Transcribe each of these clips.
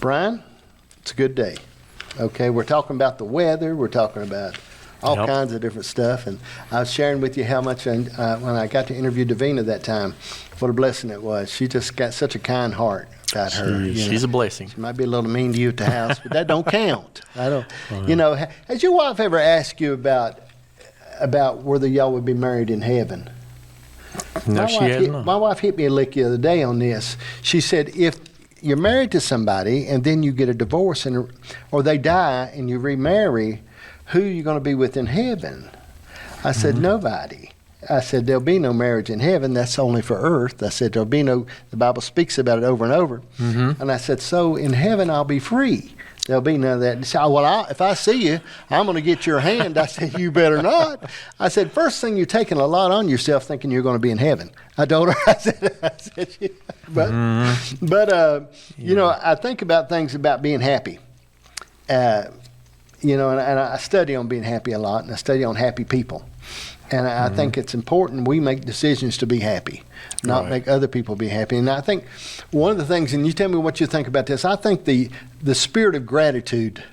Brian, it's a good day. Okay, we're talking about the weather. We're talking about all kinds of different stuff. And I was sharing with you how much when I got to interview Davina that time, what a blessing it was. She just got such a kind heart about her. She's a blessing. She might be a little mean to you at the house, but that don't count. I don't. You know, has your wife ever asked you about whether y'all would be married in heaven? No, she has not. My wife hit me a lick the other day on this. She said, if you're married to somebody and then you get a divorce or they die and you remarry, who are you going to be with in heaven? I said, nobody. I said, there'll be no marriage in heaven. That's only for earth. I said, there'll be no, the Bible speaks about it over and over. And I said, so in heaven I'll be free. There'll be none of that. She said, well, if I see you, I'm going to get your hand. I said, you better not. I said, first thing, you're taking a lot on yourself thinking you're going to be in heaven. I told her, I said you know, I think about things about being happy. You know, and I study on being happy a lot, and I study on happy people. And I think it's important we make decisions to be happy, not make other people be happy. And I think one of the things, and you tell me what you think about this, I think the spirit of gratitude,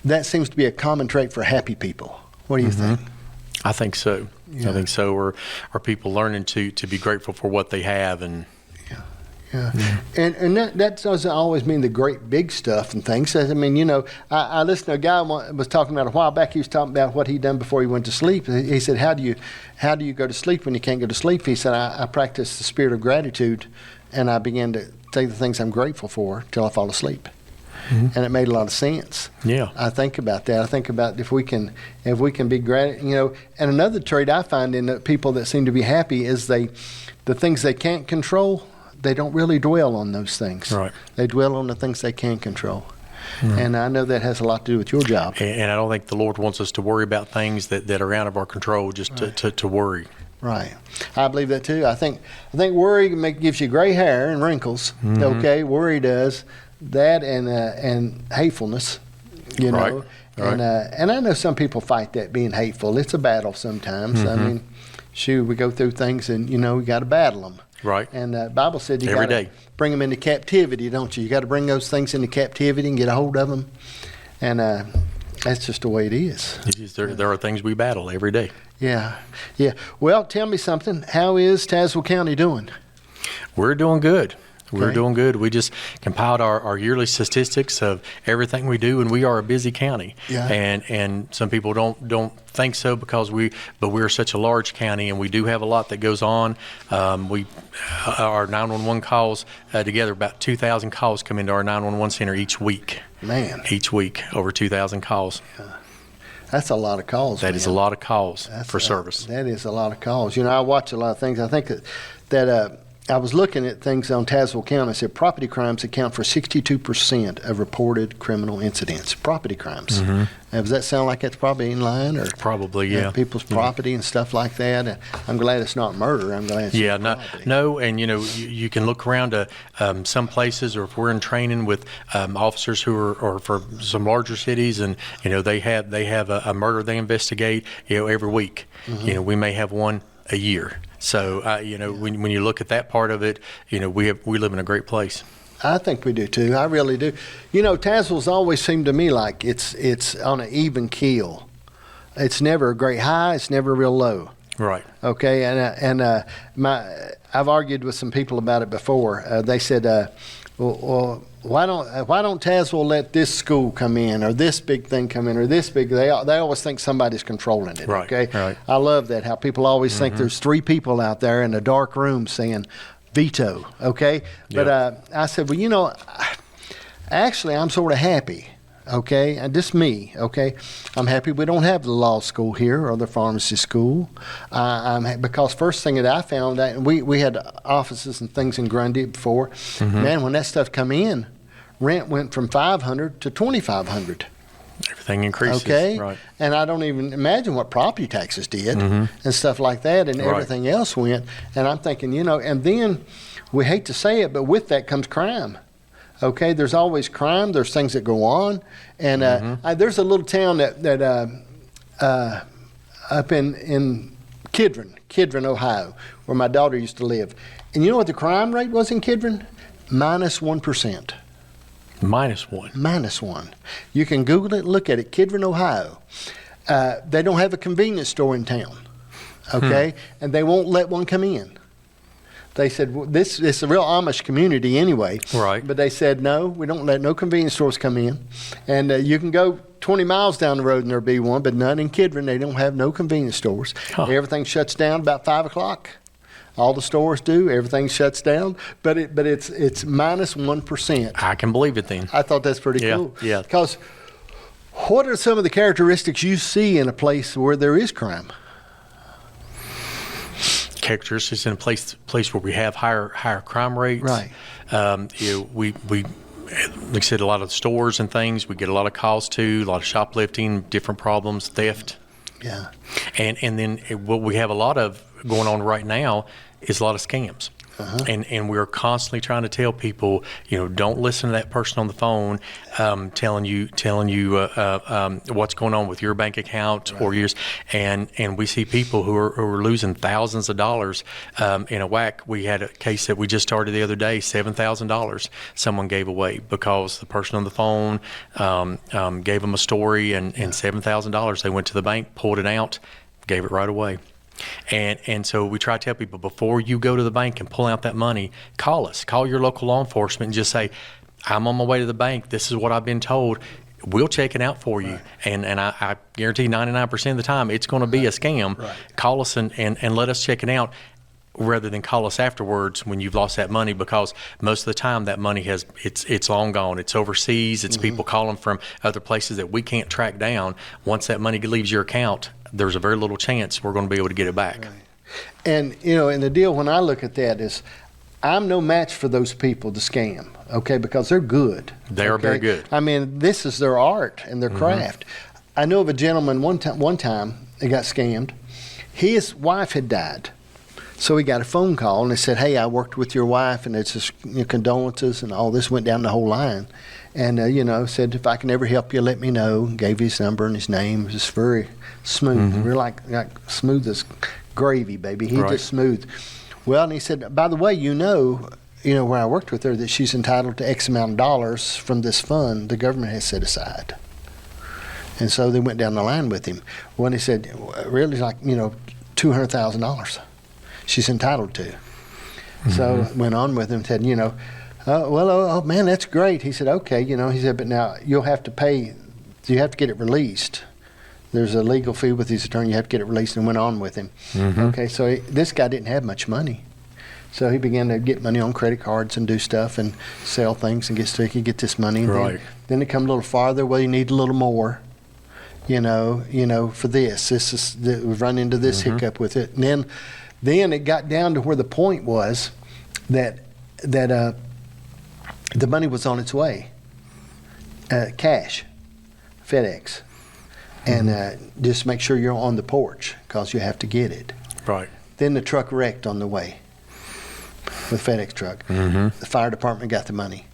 that seems to be a common trait for happy people. What do you think? I think so. Yeah. I think so. Or are people learning to be grateful for what they have? And And that doesn't always mean the great big stuff and things. I mean, you know, I listened to a guy was talking about a while back. He was talking about what he'd done before he went to sleep. He said, how do you go to sleep when you can't go to sleep? He said, I practice the spirit of gratitude, and I began to say the things I'm grateful for till I fall asleep. And it made a lot of sense. Yeah, I think about that. I think about if we can be grateful, you know. And another trait I find in the people that seem to be happy is the things they can't control, they don't really dwell on those things. Right. They dwell on the things they can control. And I know that has a lot to do with your job. and I don't think the Lord wants us to worry about things that are out of our control, just to worry. Right. I believe that too. I think worry gives you gray hair and wrinkles. Okay, worry does that, and hatefulness. You know. Right. And I know some people fight that, being hateful. It's a battle sometimes. I mean, we go through things, and you know, we got to battle them. Right. And the Bible said you Every got to day. bring them into captivity, don't you? You got to bring those things into captivity and get a hold of them. And that's just the way it is. There are things we battle every day. Yeah. Well, tell me something. How is Tazewell County doing? We're doing good. We're Okay. doing good. We just compiled our yearly statistics of everything we do, and we are a busy county. Yeah. And some people don't think so but we're such a large county, and we do have a lot that goes on. Our 911 calls together, about 2,000 calls come into our 911 center each week. Man. Each week, over 2,000 calls. That's a lot of calls. That is a lot of calls for service. That is a lot of calls. You know, I watch a lot of things. I think that I was looking at things on Tazewell County. I said property crimes account for 62% of reported criminal incidents. Property crimes. Now, does that sound like it's probably in line, or Probably, yeah. people's property and stuff like that? I'm glad it's not murder. I'm glad it's property. No, and you know, you can look around to some places, or if we're in training with officers who are for some larger cities, and you know, they have a murder they investigate, you know, every week. You know, we may have one a year. So, you know, when you look at that part of it, you know, we live in a great place. I think we do too. I really do. You know, Tazewell's always seemed to me like it's on an even keel. It's never a great high. It's never real low. Right. Okay. I've argued with some people about it before. They said, well, why don't Tazewell let this school come in, or this big thing come in, or this big? They always think somebody's controlling it. Right, Okay. right. I love that, how people always think there's three people out there in a dark room saying veto. Okay. But I said, well, you know, actually, I'm sort of happy. Okay, and just me. Okay, I'm happy we don't have the law school here or the pharmacy school. Because first thing that I found that we had offices and things in Grundy before. Man, when that stuff come in, rent went from $500 to $2,500. Everything increases. Okay, Right. and I don't even imagine what property taxes did and stuff like that, and everything else went. And I'm thinking, you know, and then we hate to say it, but with that comes crime. Okay, there's always crime. There's things that go on, and there's a little town that up in Kidron, Ohio, where my daughter used to live. And you know what the crime rate was in Kidron? -1%. -1. -1. You can Google it, look at it. Kidron, Ohio. They don't have a convenience store in town, okay? And they won't let one come in. They said, well, this is a real Amish community anyway. Right. But they said, no, we don't let no convenience stores come in. And you can go 20 miles down the road and there'll be one, but none in Kidron. They don't have no convenience stores. Huh. Everything shuts down about 5 o'clock. All the stores do. Everything shuts down. But it's -1%. I can believe it then. I thought that's pretty cool. Yeah. Because what are some of the characteristics you see in a place where there is crime? Characteristics in a place where we have higher crime rates. Right. We like I said, a lot of stores and things, we get a lot of calls to, a lot of shoplifting, different problems, theft. Yeah. And then what we have a lot of going on right now is a lot of scams. And we're constantly trying to tell people, don't listen to that person on the phone telling you what's going on with your bank account or yours. And we see people who are losing thousands of dollars in a whack. We had a case that we just started the other day, $7,000 someone gave away because the person on the phone gave them a story and $7,000. They went to the bank, pulled it out, gave it right away. And so we try to tell people, before you go to the bank and pull out that money, call us. Call your local law enforcement and just say, I'm on my way to the bank. This is what I've been told. We'll check it out for you. Right. And I guarantee 99% of the time it's going to be a scam. Right. Call us and let us check it out, rather than call us afterwards when you've lost that money, because most of the time that money it's long gone. It's overseas. It's people calling from other places that we can't track down. Once that money leaves your account, there's a very little chance we're going to be able to get it back. Right. And, and the deal when I look at that is, I'm no match for those people to scam, okay, because they're good. They are very good. I mean, this is their art and their craft. I know of a gentleman one time that got scammed. His wife had died. So he got a phone call and they said, hey, I worked with your wife and it's just condolences and all this, went down the whole line. And, said, if I can ever help you, let me know. Gave his number and his name. It was just very smooth. Real like smooth as gravy, baby. He just smooth. Well, and he said, by the way, where I worked with her, that she's entitled to X amount of dollars from this fund the government has set aside. And so they went down the line with him. Well, and he said, really, like, $200,000 she's entitled to. So went on with him, said, oh man, that's great. He said, okay, he said, but now you'll have to pay, you have to get it released. There's a legal fee with his attorney, you have to get it released, and went on with him. Okay, so this guy didn't have much money. So he began to get money on credit cards and do stuff and sell things and get so he could get this money. And then it come a little farther, well, you need a little more, for this. We've run into this hiccup with it. And then it got down to where the point was that the money was on its way, cash, FedEx, and just make sure you're on the porch because you have to get it. Right. Then the truck wrecked on the way, the FedEx truck. The fire department got the money,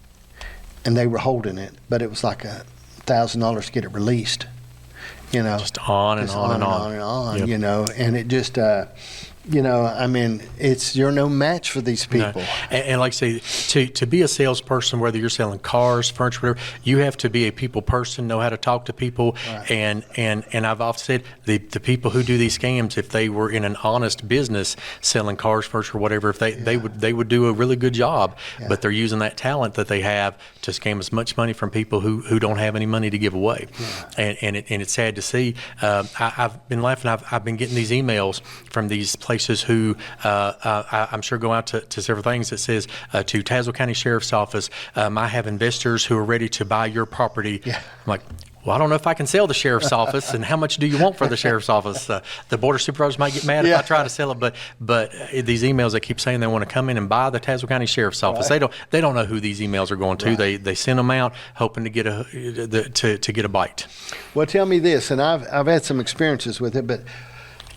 and they were holding it, but it was like $1,000 to get it released. Just on and on and on. And it just. You're no match for these people. No. And like I say, to be a salesperson, whether you're selling cars, furniture, whatever, you have to be a people person, know how to talk to people. Right. And I've often said the people who do these scams, if they were in an honest business selling cars, furniture, whatever, if they would do a really good job. Yeah. But they're using that talent that they have to scam as much money from people who don't have any money to give away. Yeah. And it's sad to see. I've been laughing. I've been getting these emails from these places who I'm sure go out to several things that says to Tazewell County Sheriff's Office, I have investors who are ready to buy your property. Yeah. I'm like, well, I don't know if I can sell the sheriff's office, and how much do you want for the sheriff's office? The board of supervisors might get mad if I try to sell it, but these emails that keep saying they want to come in and buy the Tazewell County Sheriff's office, they don't know who these emails are going to. They send them out hoping to get a bite. Well, tell me this, and I've had some experiences with it, but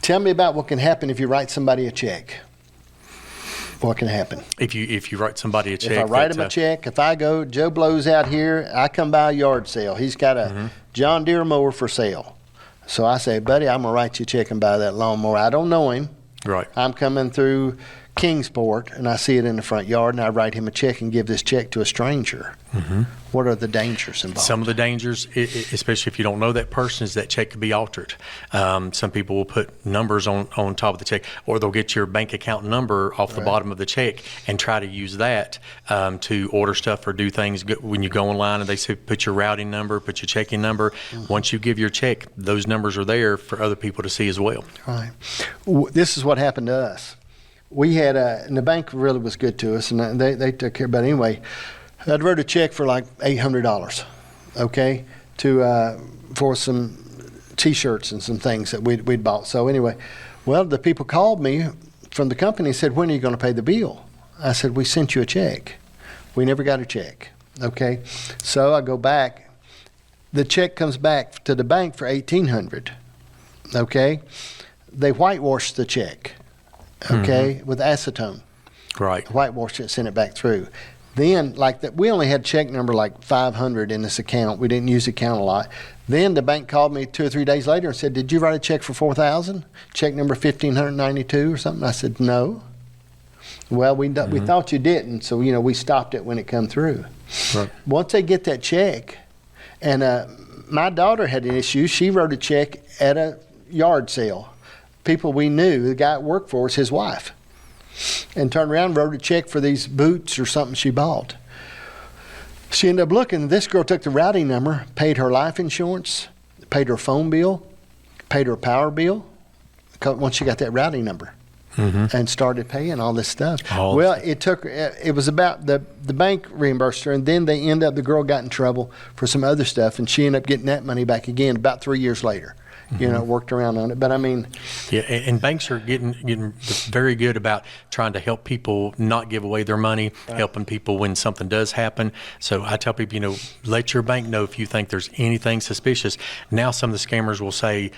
tell me about what can happen if you write somebody a check. What can happen? If you write somebody a check. If I write him a check, if I go, Joe Blow's out here, I come by a yard sale. He's got a John Deere mower for sale. So I say, buddy, I'm going to write you a check and buy that lawnmower. I don't know him. Right. I'm coming through Kingsport and I see it in the front yard and I write him a check and give this check to a stranger. What are the dangers involved? Some of the dangers, especially if you don't know that person, is that check could be altered. Some people will put numbers on top of the check, or they'll get your bank account number off the bottom of the check and try to use that to order stuff or do things. When you go online and they say put your routing number, put your checking number, once you give your check, those numbers are there for other people to see as well. Right. This is what happened to us. We had and the bank really was good to us, and they took care. But anyway, I'd wrote a check for like $800, okay, for some T-shirts and some things that we'd bought. So anyway, well, the people called me from the company and said, "When are you going to pay the bill?" I said, "We sent you a check. We never got a check." Okay, so I go back. The check comes back to the bank for $1,800. Okay, they whitewashed the check. Okay, with acetone. Right. Whitewashed it, sent it back through. Then, like that, we only had check number like 500 in this account. We didn't use the account a lot. Then the bank called me 2 or 3 days later and said, "Did you write a check for $4,000? Check number 1,592 or something?" I said, "No." "Well, we thought you didn't, so we stopped it when it come through." Right. Once they get that check, and my daughter had an issue. She wrote a check at a yard sale. People we knew, the guy that worked for us, his wife, and turned around and wrote a check for these boots or something she bought. She ended up looking. This girl took the routing number, paid her life insurance, paid her phone bill, paid her power bill, once she got that routing number, and started paying all this stuff. It was about the bank reimbursed her, and then the girl got in trouble for some other stuff, and she ended up getting that money back again about 3 years later. Worked around on it. But I mean, yeah, and banks are getting very good about trying to help people not give away their money, helping people when something does happen. So I tell people, let your bank know if you think there's anything suspicious. Now some of the scammers will say,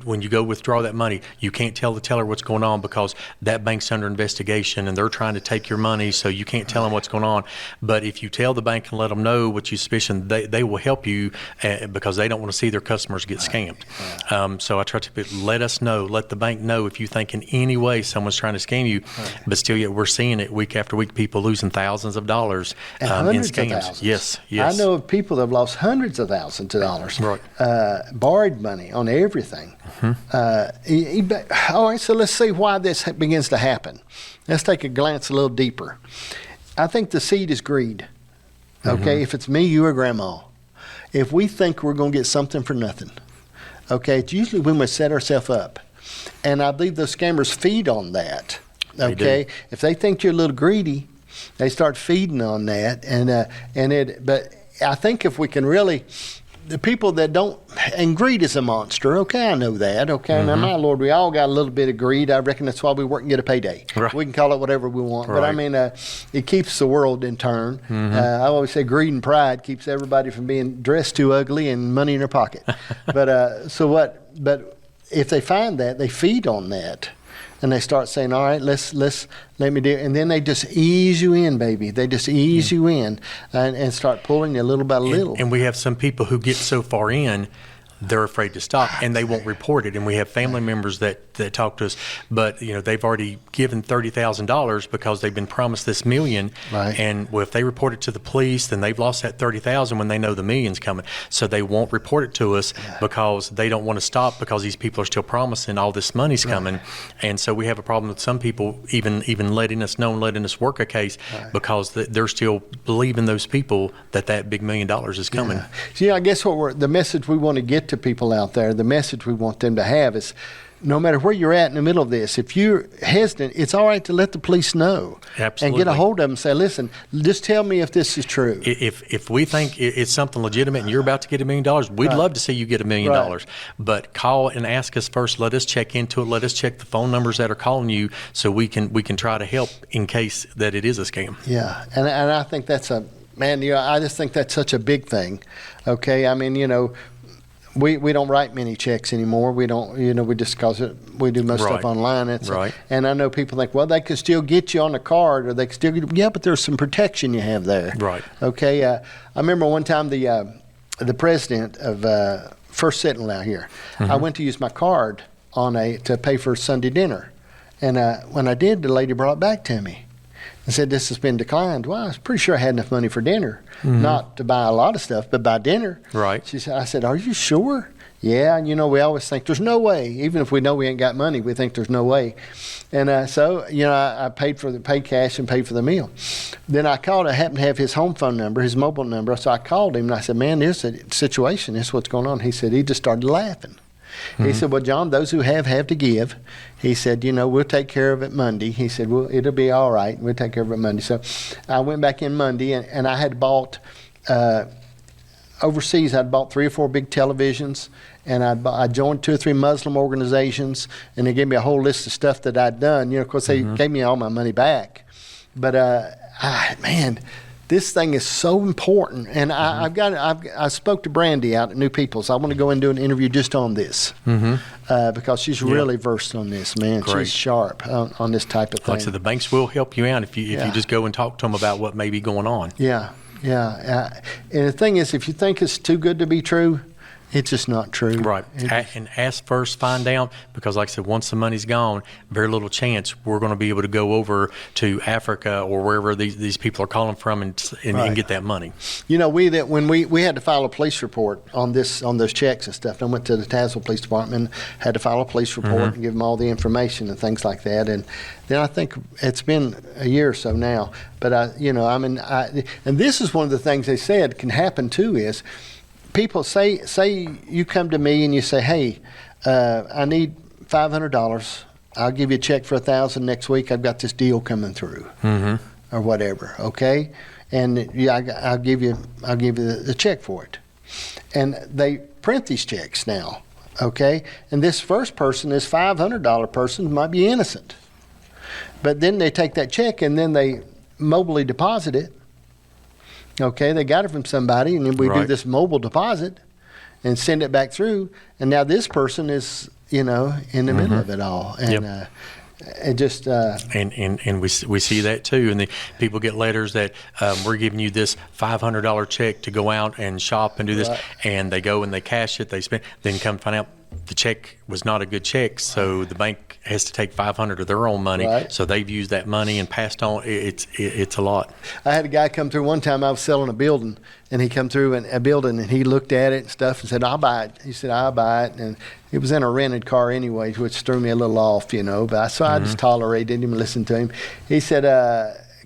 when you go withdraw that money, you can't tell the teller what's going on because that bank's under investigation and they're trying to take your money, so you can't tell them what's going on. But if you tell the bank and let them know what you suspicion, they will help you because they don't want to see their customers get scammed. So I try to let us know, let the bank know if you think in any way someone's trying to scam you. But still, yet we're seeing it week after week, people losing thousands of dollars in scams. Yes. I know of people that have lost hundreds of thousands of dollars, borrowed money on everything. All right, so let's see why this begins to happen. Let's take a glance a little deeper. I think the seed is greed. Okay, if it's me, you, or grandma. If we think we're going to get something for nothing. Okay, it's usually when we set ourselves up. And I believe those scammers feed on that. Okay, if they think you're a little greedy, they start feeding on that. But I think if we can really, the people that don't, and greed is a monster. Okay, I know that. Okay, now my Lord, we all got a little bit of greed. I reckon that's why we work and get a payday. Right. We can call it whatever we want. Right. But I mean, it keeps the world in turn. I always say greed and pride keeps everybody from being dressed too ugly and money in their pocket. But if they find that, they feed on that. And they start saying, all right, let me do it. And then they just ease you in, baby. They just ease you in and start pulling you little by little. And we have some people who get so far in, they're afraid to stop and they won't report it. And we have family members that talk to us, but they've already given $30,000 because they've been promised this million. Right. And if they report it to the police, then they've lost that $30,000 when they know the million's coming. So they won't report it to us because they don't want to stop because these people are still promising all this money's coming. And so we have a problem with some people even letting us know and letting us work a case because they're still believing those people that big $1 million is coming. See, I guess the message we want to get to people out there, the message we want them to have is, no matter where you're at in the middle of this, if you're hesitant, it's all right to let the police know. Absolutely. And get a hold of them and say, listen, just tell me if this is true. If we think it's something legitimate and you're about to get $1 million, we'd love to see you get $1 million. But call and ask us first. Let us check into it. Let us check the phone numbers that are calling you so we can try to help in case that it is a scam. Yeah, and I think that's I just think that's such a big thing. Okay, I mean, we don't write many checks anymore. We don't, we just because we do most stuff online. And I know people think, well, they could still get you on a card, or they could still get, but there's some protection you have there. Right. Okay. I remember one time the president of First Sentinel out here, I went to use my card to pay for Sunday dinner. And when I did, the lady brought it back to me and said, this has been declined. Well, I was pretty sure I had enough money for dinner, not to buy a lot of stuff, but buy dinner. Right. I said, are you sure? Yeah, and we always think there's no way. Even if we know we ain't got money, we think there's no way. And so, I paid cash and paid for the meal. Then I called. I happened to have his home phone number, his mobile number. So I called him and I said, man, this is a situation. This is what's going on. He said, he just started laughing. He said, well, John, those who have to give. He said, we'll take care of it Monday. He said, well, it'll be all right. We'll take care of it Monday. So I went back in Monday, and I had bought, overseas, I'd bought 3 or 4 big televisions, and I joined 2 or 3 Muslim organizations, and they gave me a whole list of stuff that I'd done. Of course, they gave me all my money back. But, man, this thing is so important, and I spoke to Brandy out at New People's. I want to go and do an interview just on this because she's really versed on this, man. Great. She's sharp on this type of thing. Like I said, the banks will help you out if you just go and talk to them about what may be going on. Yeah. And the thing is, if you think it's too good to be true, it's just not true. Right. And ask first, find out, because like I said, once the money's gone, very little chance we're going to be able to go over to Africa or wherever these people are calling from and get that money. When we had to file a police report on those checks and stuff, and I went to the Tazewell Police Department, had to file a police report and give them all the information and things like that. And then I think it's been a year or so now. But and this is one of the things they said can happen too is, people say you come to me and you say, hey, I need $500. I'll give you a check for $1,000 next week. I've got this deal coming through, or whatever. Okay, and I'll give you the check for it. And they print these checks now. Okay, and this first person, this $500 person, might be innocent, but then they take that check and then they mobily deposit it. Okay, they got it from somebody, and then we do this mobile deposit and send it back through. And now this person is, in the middle of it all, and it just and we see that too. And the people get letters that we're giving you this $500 check to go out and shop and do this, and they go and they cash it, they spend, then come find out the check was not a good check, so the bank has to take $500 of their own money. So they've used that money and passed on. It's a lot. I had a guy come through one time. I was selling a building, and he come through a building, and he looked at it and stuff and said, I'll buy it. He said, I'll buy it. And it was in a rented car anyway, which threw me a little off, But so I just tolerated, didn't even listen to him. He said,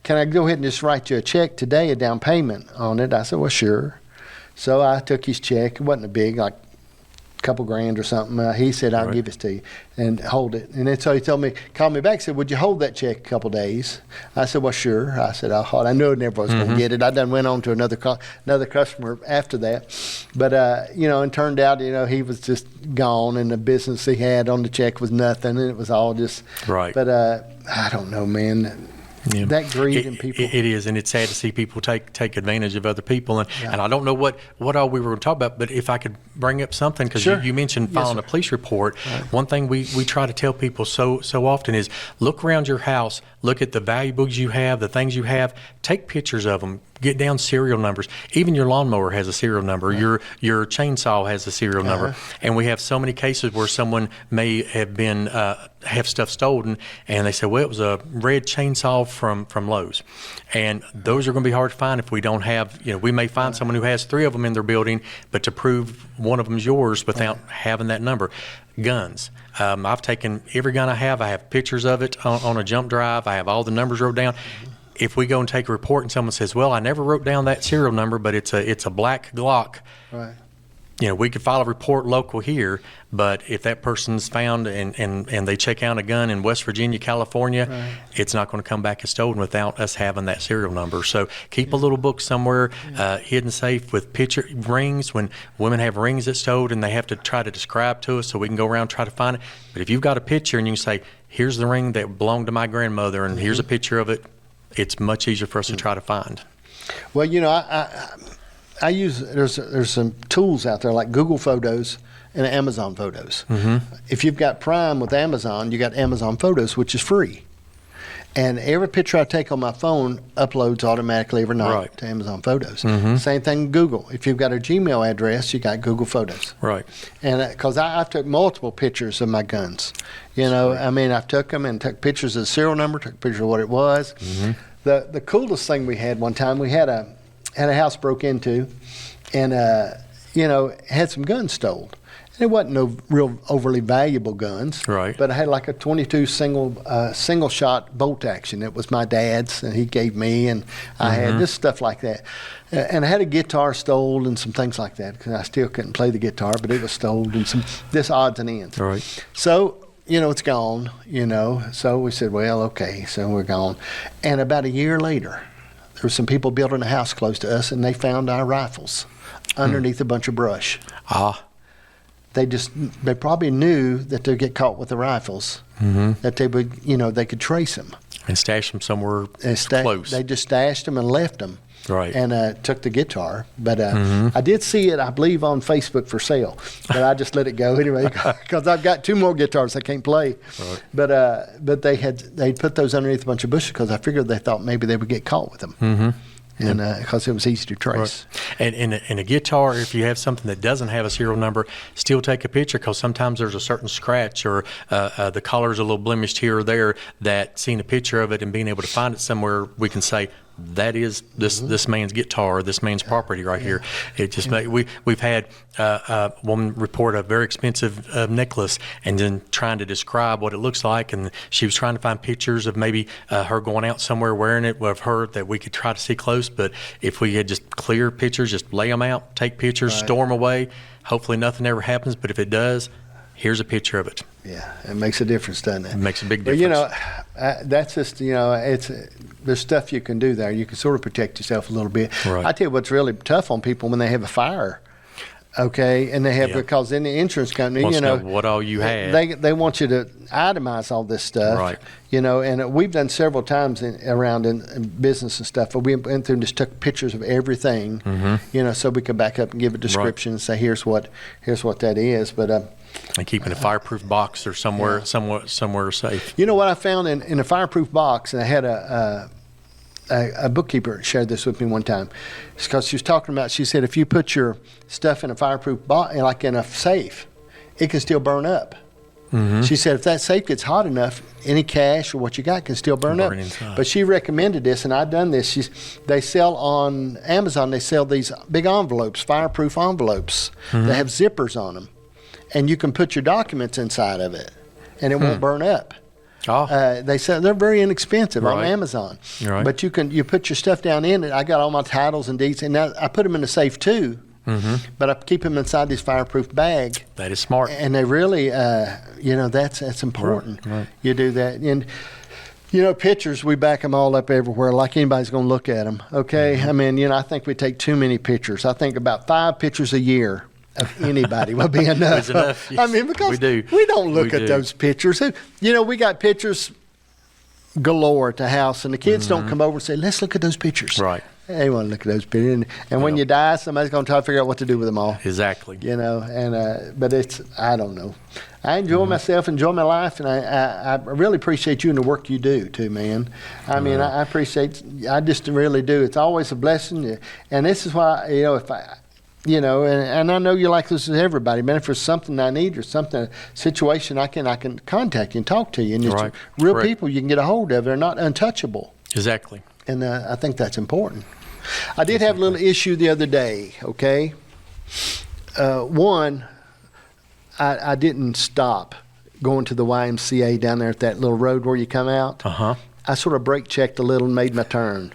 can I go ahead and just write you a check today, a down payment on it? I said, well, sure. So I took his check. It wasn't a big, like, couple grand or something. He said, I'll give it to you and hold it. And then so he called me back, said, would you hold that check a couple days? I said, well, sure. I said, I'll hold it. I knew I never was going to get it. I done went on to another customer after that. But, and turned out, he was just gone, and the business he had on the check was nothing, and it was all just. Right. But I don't know, man. Yeah. That greed in people. It is, and it's sad to see people take advantage of other people. And I don't know what all we were going to talk about, but if I could bring up something, because you mentioned filing a police report. One thing we try to tell people so often is look around your house, look at the valuables you have, the things you have, take pictures of them, get down serial numbers. Even your lawnmower has a serial number. Your chainsaw has a serial number. And we have so many cases where someone may have been have stuff stolen, and they say, well, it was a red chainsaw from Lowe's. And those are going to be hard to find if we don't have, we may find someone who has 3 of them in their building, but to prove one of them's yours without having that number. Guns. I've taken every gun I have pictures of it on a jump drive. I have all the numbers wrote down. If we go and take a report and someone says, well, I never wrote down that serial number, but it's a black Glock. Right. We could file a report local here, but if that person's found and they check out a gun in West Virginia, California, it's not going to come back as stolen without us having that serial number. So keep a little book somewhere, hidden safe with picture rings. When women have rings that's stolen, and they have to try to describe to us so we can go around and try to find it. But if you've got a picture and you can say, here's the ring that belonged to my grandmother, and here's a picture of it, it's much easier for us to try to find. Well, I use there's some tools out there like Google Photos and Amazon Photos. If you've got Prime with Amazon, you got Amazon Photos, which is free. And every picture I take on my phone uploads automatically every night to Amazon Photos. Same thing Google. If you've got a Gmail address, you got Google Photos. Right. And because I took multiple pictures of my guns. You know, I mean, I took them and took pictures of the serial number, took pictures of what it was. The coolest thing we had one time, we had a house broke into, and you know, had some guns stolen. It wasn't no real overly valuable guns, right? But I had like a 22 single shot bolt action. It was my dad's, and he gave me, and I had just stuff like that. And I had a guitar stolen and some things like that because I still couldn't play the guitar, but it was stolen and some this odds and ends. Right. So you know it's gone. You know, so we said, well, okay, so we're gone. And about a year later, there were some people building a house close to us, and they found our rifles underneath a bunch of brush. They probably knew that they'd get caught with the rifles, that they would, you know, they could trace them. And stash them somewhere close. They just stashed them and left them. Right. And took the guitar. But I did see it, I believe, on Facebook for sale. But I just let it go anyway because I've got 2 more guitars I can't play. Right. But they put those underneath a bunch of bushes because I figured they thought maybe they would get caught with them. And because it was easy to trace. Right. And in a guitar, if you have something that doesn't have a serial number, still take a picture because sometimes there's a certain scratch or the color's a little blemished here or there that seeing a picture of it and being able to find it somewhere, we can say, that is this man's guitar, this man's property right here. It just we've had a woman report a very expensive necklace and then trying to describe what it looks like, and she was trying to find pictures of maybe her going out somewhere wearing it, of her that we could try to see close. But if we had just clear pictures, just lay them out, take pictures, store them away. Hopefully nothing ever happens, but if it does, here's a picture of it. Yeah, it makes a difference, doesn't it? It makes a big difference. But, you know, that's just, you know, there's stuff you can do there. You can sort of protect yourself a little bit. Right. I tell you what's really tough on people when they have a fire, okay, and they have, because in the insurance company, Wants you know, to what all you had. They want you to itemize all this stuff. Right. You know, and we've done several times around in business and stuff, but we went through and just took pictures of everything, you know, so we could back up and give a description and say, here's what that is. But and keep in a fireproof box or somewhere safe. You know what I found in a fireproof box, and I had a bookkeeper shared this with me one time, because she was talking about, she said, if you put your stuff in a fireproof box, like in a safe, it can still burn up. She said if that safe gets hot enough, any cash or what you got can still burn up. Inside. But she recommended this, and I've done this. They sell on Amazon, they sell these big envelopes, fireproof envelopes that have zippers on them. And you can put your documents inside of it, and it won't burn up. They sell, they're very inexpensive on Amazon. Right. But you put your stuff down in it. I got all my titles and deeds, and now I put them in the safe too. But I keep them inside this fireproof bag. That is smart. And they really, you know, that's important. Right. You do that. And, you know, pictures, we back them all up everywhere like anybody's going to look at them, okay? I mean, you know, I think we take too many pictures. I think about 5 pictures a year of anybody will be enough. Enough, yes. I mean, because we don't look at those pictures. You know, we got pictures galore at the house, and the kids don't come over and say, let's look at those pictures. Right. They want to look at those pictures. And when you die, somebody's going to try to figure out what to do with them all. Exactly. You know, and but I don't know. I enjoy myself, enjoy my life, and I really appreciate you and the work you do too, man. I mean, I just really do. It's always a blessing. And this is why, you know, you know, and I know you like this with everybody, man. If there's something I need or something, a situation, I can contact you and talk to you. And it's real people you can get a hold of. They're not untouchable. Exactly. And I think that's important. I did have a little issue the other day, okay? One, I didn't stop going to the YMCA down there at that little road where you come out. I sort of brake checked a little and made my turn.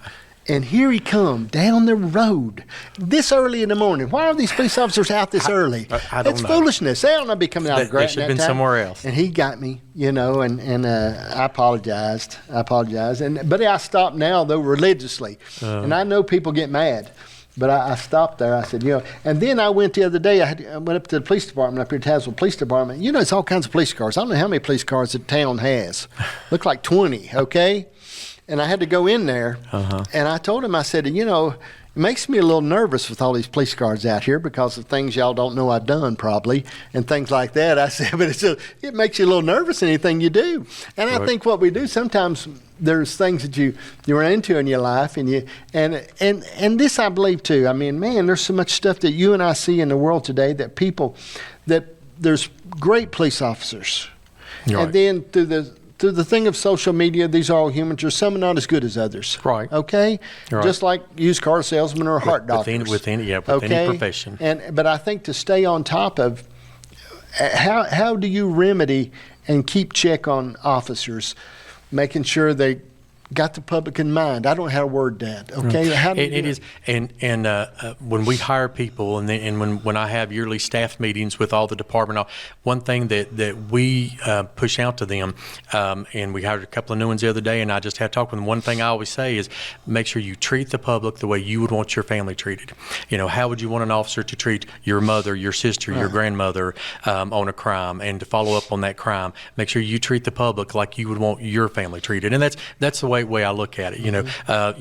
And here he come down the road this early in the morning. Why are these police officers out this early? I don't It's know. foolishness. They don't know be coming out of Grant. They should have been somewhere else. And he got me, you know, and I apologized. But I stopped now, though, religiously. And I know people get mad. But I stopped there. I said, you know, and then I went the other day. I went up to the police department up here, Tazewell Police Department. You know, it's all kinds of police cars. I don't know how many police cars the town has. Look like 20, okay? And I had to go in there, and I told him, I said, you know, makes me a little nervous with all these police cars out here because of things y'all don't know I've done probably and things like that. I said, but it makes you a little nervous in anything you do. And I think what we do sometimes, there's things that you run into in your life, and this I believe too. I mean, man, there's so much stuff that you and I see in the world today that there's great police officers, Right. and then through the thing of social media, these are all humans. There's some not as good as others. Right. Okay. Right. Just like used car salesmen or heart doctors. With any profession. But I think to stay on top of how do you remedy and keep check on officers, making sure they got the public in mind. I don't know how to word that. Okay, how do it is, and when we hire people, and when I have yearly staff meetings with all the department, one thing that we push out to them, and we hired a couple of new ones the other day, and I just had to talk with them. One thing I always say is make sure you treat the public the way you would want your family treated. You know, how would you want an officer to treat your mother, your sister, your grandmother on a crime, and to follow up on that crime? Make sure you treat the public like you would want your family treated, and that's the way I look at it. You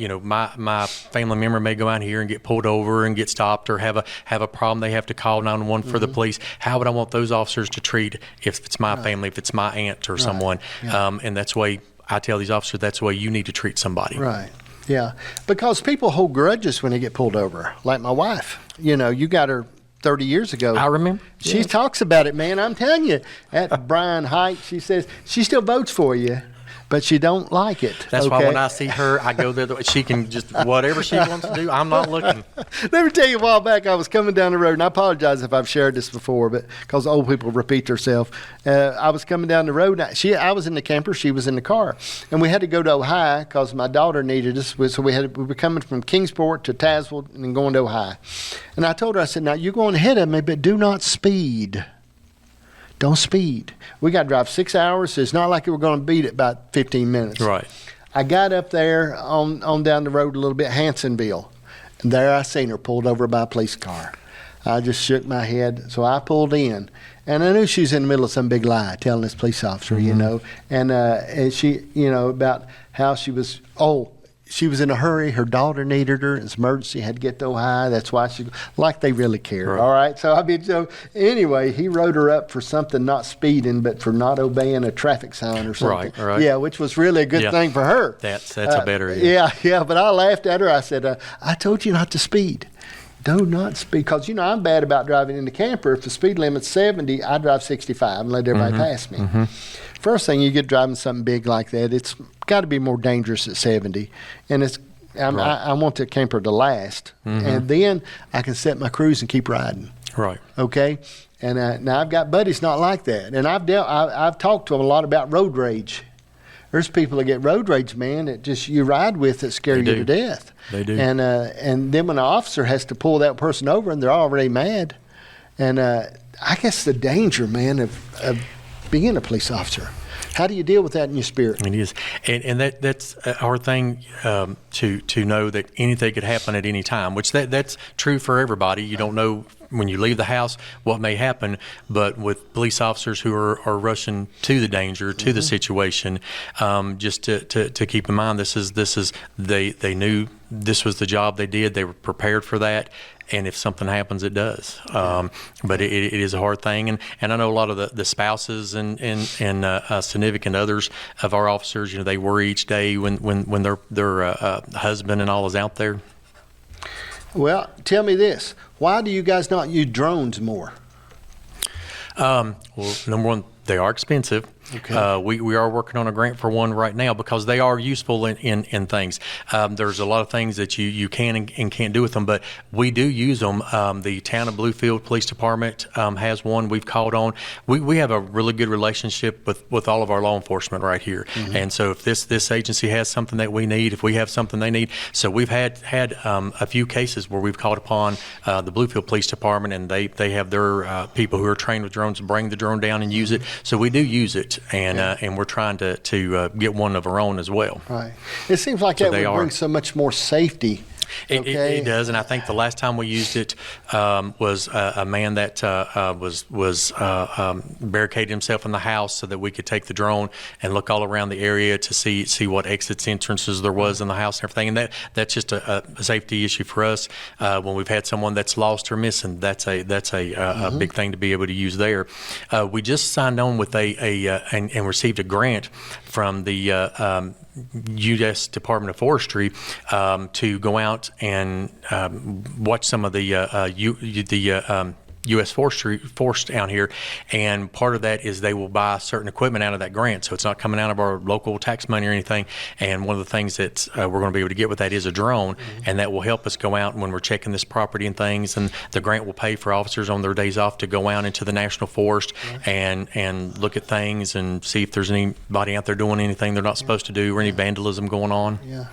know, my family member may go out here and get pulled over and get stopped, or have a problem. They have to call 911 for the police. How would I want those officers to treat if it's my family, if it's my aunt or someone? And that's the way I tell these officers. That's the way you need to treat somebody. Right. Yeah. Because people hold grudges when they get pulled over. Like my wife. You know, you got her 30 years ago. I remember. She talks about it, man. I'm telling you. At Brian Hieatt, she says she still votes for you, but she don't like it. That's why when I see her, I go there. She can just, whatever she wants to do, I'm not looking. Let me tell you, a while back, I was coming down the road, and I apologize if I've shared this before, but because old people repeat themselves. I was coming down the road. I was in the camper. She was in the car. And we had to go to Ohio because my daughter needed us. So we were coming from Kingsport to Tazewell and then going to Ohio. And I told her, I said, now, you're going ahead of me, but do not speed. Don't speed. We got to drive 6 hours. It's not like we're going to beat it by 15 minutes. Right. I got up there on down the road a little bit, Hansonville, and there I seen her pulled over by a police car. I just shook my head, so I pulled in, and I knew she was in the middle of some big lie, telling this police officer, you know, and she, you know, about how she was in a hurry. Her daughter needed her. It's emergency. Had to get to Ohio. That's why like they really care. Right. All right. So anyway, he wrote her up for something, not speeding, but for not obeying a traffic sign or something. Right. Yeah, which was really a good thing for her. That's a better. Yeah. But I laughed at her. I said, I told you not to speed. Do not speed. Because, you know, I'm bad about driving in the camper. If the speed limit's 70, I drive 65 and let everybody pass me. Mm-hmm. First thing you get driving something big like that, it's got to be more dangerous at 70. And I want the camper to last. Mm-hmm. And then I can set my cruise and keep riding. Right. Okay? And now I've got buddies not like that. And I've talked to them a lot about road rage. There's people that get road rage, man, that just you ride with that scare you to death. They do. And then when an officer has to pull that person over and they're already mad. And I guess the danger, man, of being a police officer. How do you deal with that in your spirit? It is, and that's our thing, to know that anything could happen at any time. Which that's true for everybody. You don't know when you leave the house what may happen, but with police officers who are rushing to the danger, to the situation, just to keep in mind, they knew this was the job they did. They were prepared for that. And if something happens, it does. But it is a hard thing. And I know a lot of the spouses and significant others of our officers, you know, they worry each day when their husband and all is out there. Well, tell me this. Why do you guys not use drones more? Well, number one, they are expensive. Okay. We are working on a grant for one right now because they are useful in things. There's a lot of things that you can and can't do with them, but we do use them. The town of Bluefield Police Department has one we've called on. We have a really good relationship with all of our law enforcement right here. Mm-hmm. And so if this agency has something that we need, if we have something they need, so we've had a few cases where we've called upon the Bluefield Police Department, and they have their people who are trained with drones to bring the drone down and use it. So we do use it. And we're trying to get one of our own as well. Right. It seems like that would bring so much more safety Okay? It does, and I think the last time we used it was a man that was barricaded himself in the house so that we could take the drone and look all around the area to see what exits, entrances there was in the house and everything. And that's just a safety issue for us. When we've had someone that's lost or missing, that's a big thing to be able to use there. We just signed on with and received a grant from the U.S. Department of Forestry to go out and watch some of the U.S. forest out here, and part of that is they will buy certain equipment out of that grant, so it's not coming out of our local tax money or anything. And one of the things that we're going to be able to get with that is a drone, and that will help us go out when we're checking this property and things. And the grant will pay for officers on their days off to go out into the national forest and look at things and see if there's anybody out there doing anything they're not supposed to do or any vandalism going on. Yeah.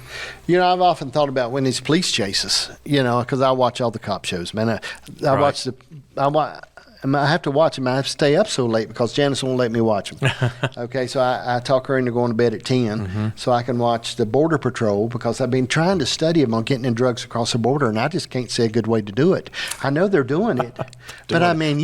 I've often thought about when these police chases, because I watch all the cop shows, man. I watch I have to watch them. I have to stay up so late because Janice won't let me watch them. Okay, so I talk her into going to bed at 10 so I can watch the Border Patrol, because I've been trying to study them on getting in drugs across the border, and I just can't see a good way to do it. I know they're doing it, but I mean,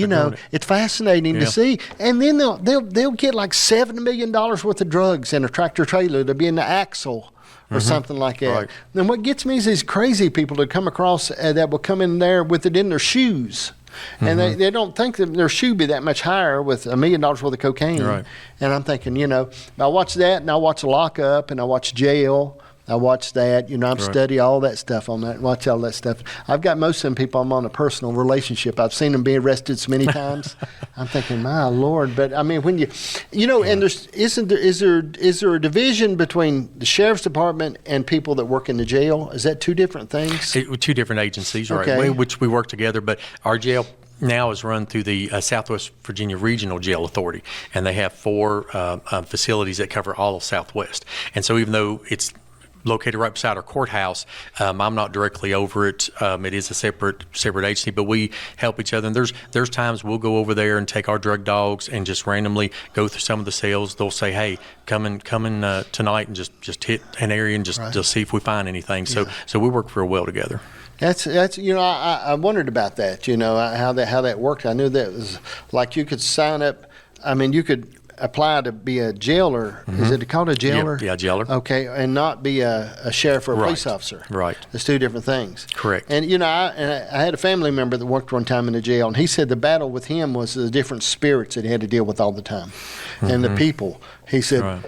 it's fascinating to see. And then they'll get like $7 million worth of drugs in a tractor trailer to be in the axle or something like that. Right. And what gets me is these crazy people that come across that will come in there with it in their shoes. And they don't think that their shoe be that much higher with $1 million worth of cocaine. Right. And I'm thinking, I watch that, and I watch Lockup, and I watch Jail. I watch that. I'm study all that stuff on that, watch all that stuff. I've got most of them people I'm on a personal relationship. I've seen them be arrested so many times. I'm thinking, my Lord. But I mean, when and is there a division between the sheriff's department and people that work in the jail? Is that two different things? Two different agencies, right? Okay. Which we work together, but our jail now is run through the Southwest Virginia Regional Jail Authority, and they have 4 facilities that cover all of Southwest. And so even though it's located right beside our courthouse, I'm not directly over it. It is a separate agency, but we help each other. And there's times we'll go over there and take our drug dogs and just randomly go through some of the cells. They'll say, "Hey, come in tonight and just hit an area and just see if we find anything." So we work real well together. That's I wondered about that. How that worked. I knew that was like you could sign up. I mean, you could apply to be a jailer. Is it called a jailer? Yeah, jailer. Okay, and not be a sheriff or a police officer. Right. It's two different things. Correct. And I had a family member that worked one time in the jail, and he said the battle with him was the different spirits that he had to deal with all the time, and the people. He said,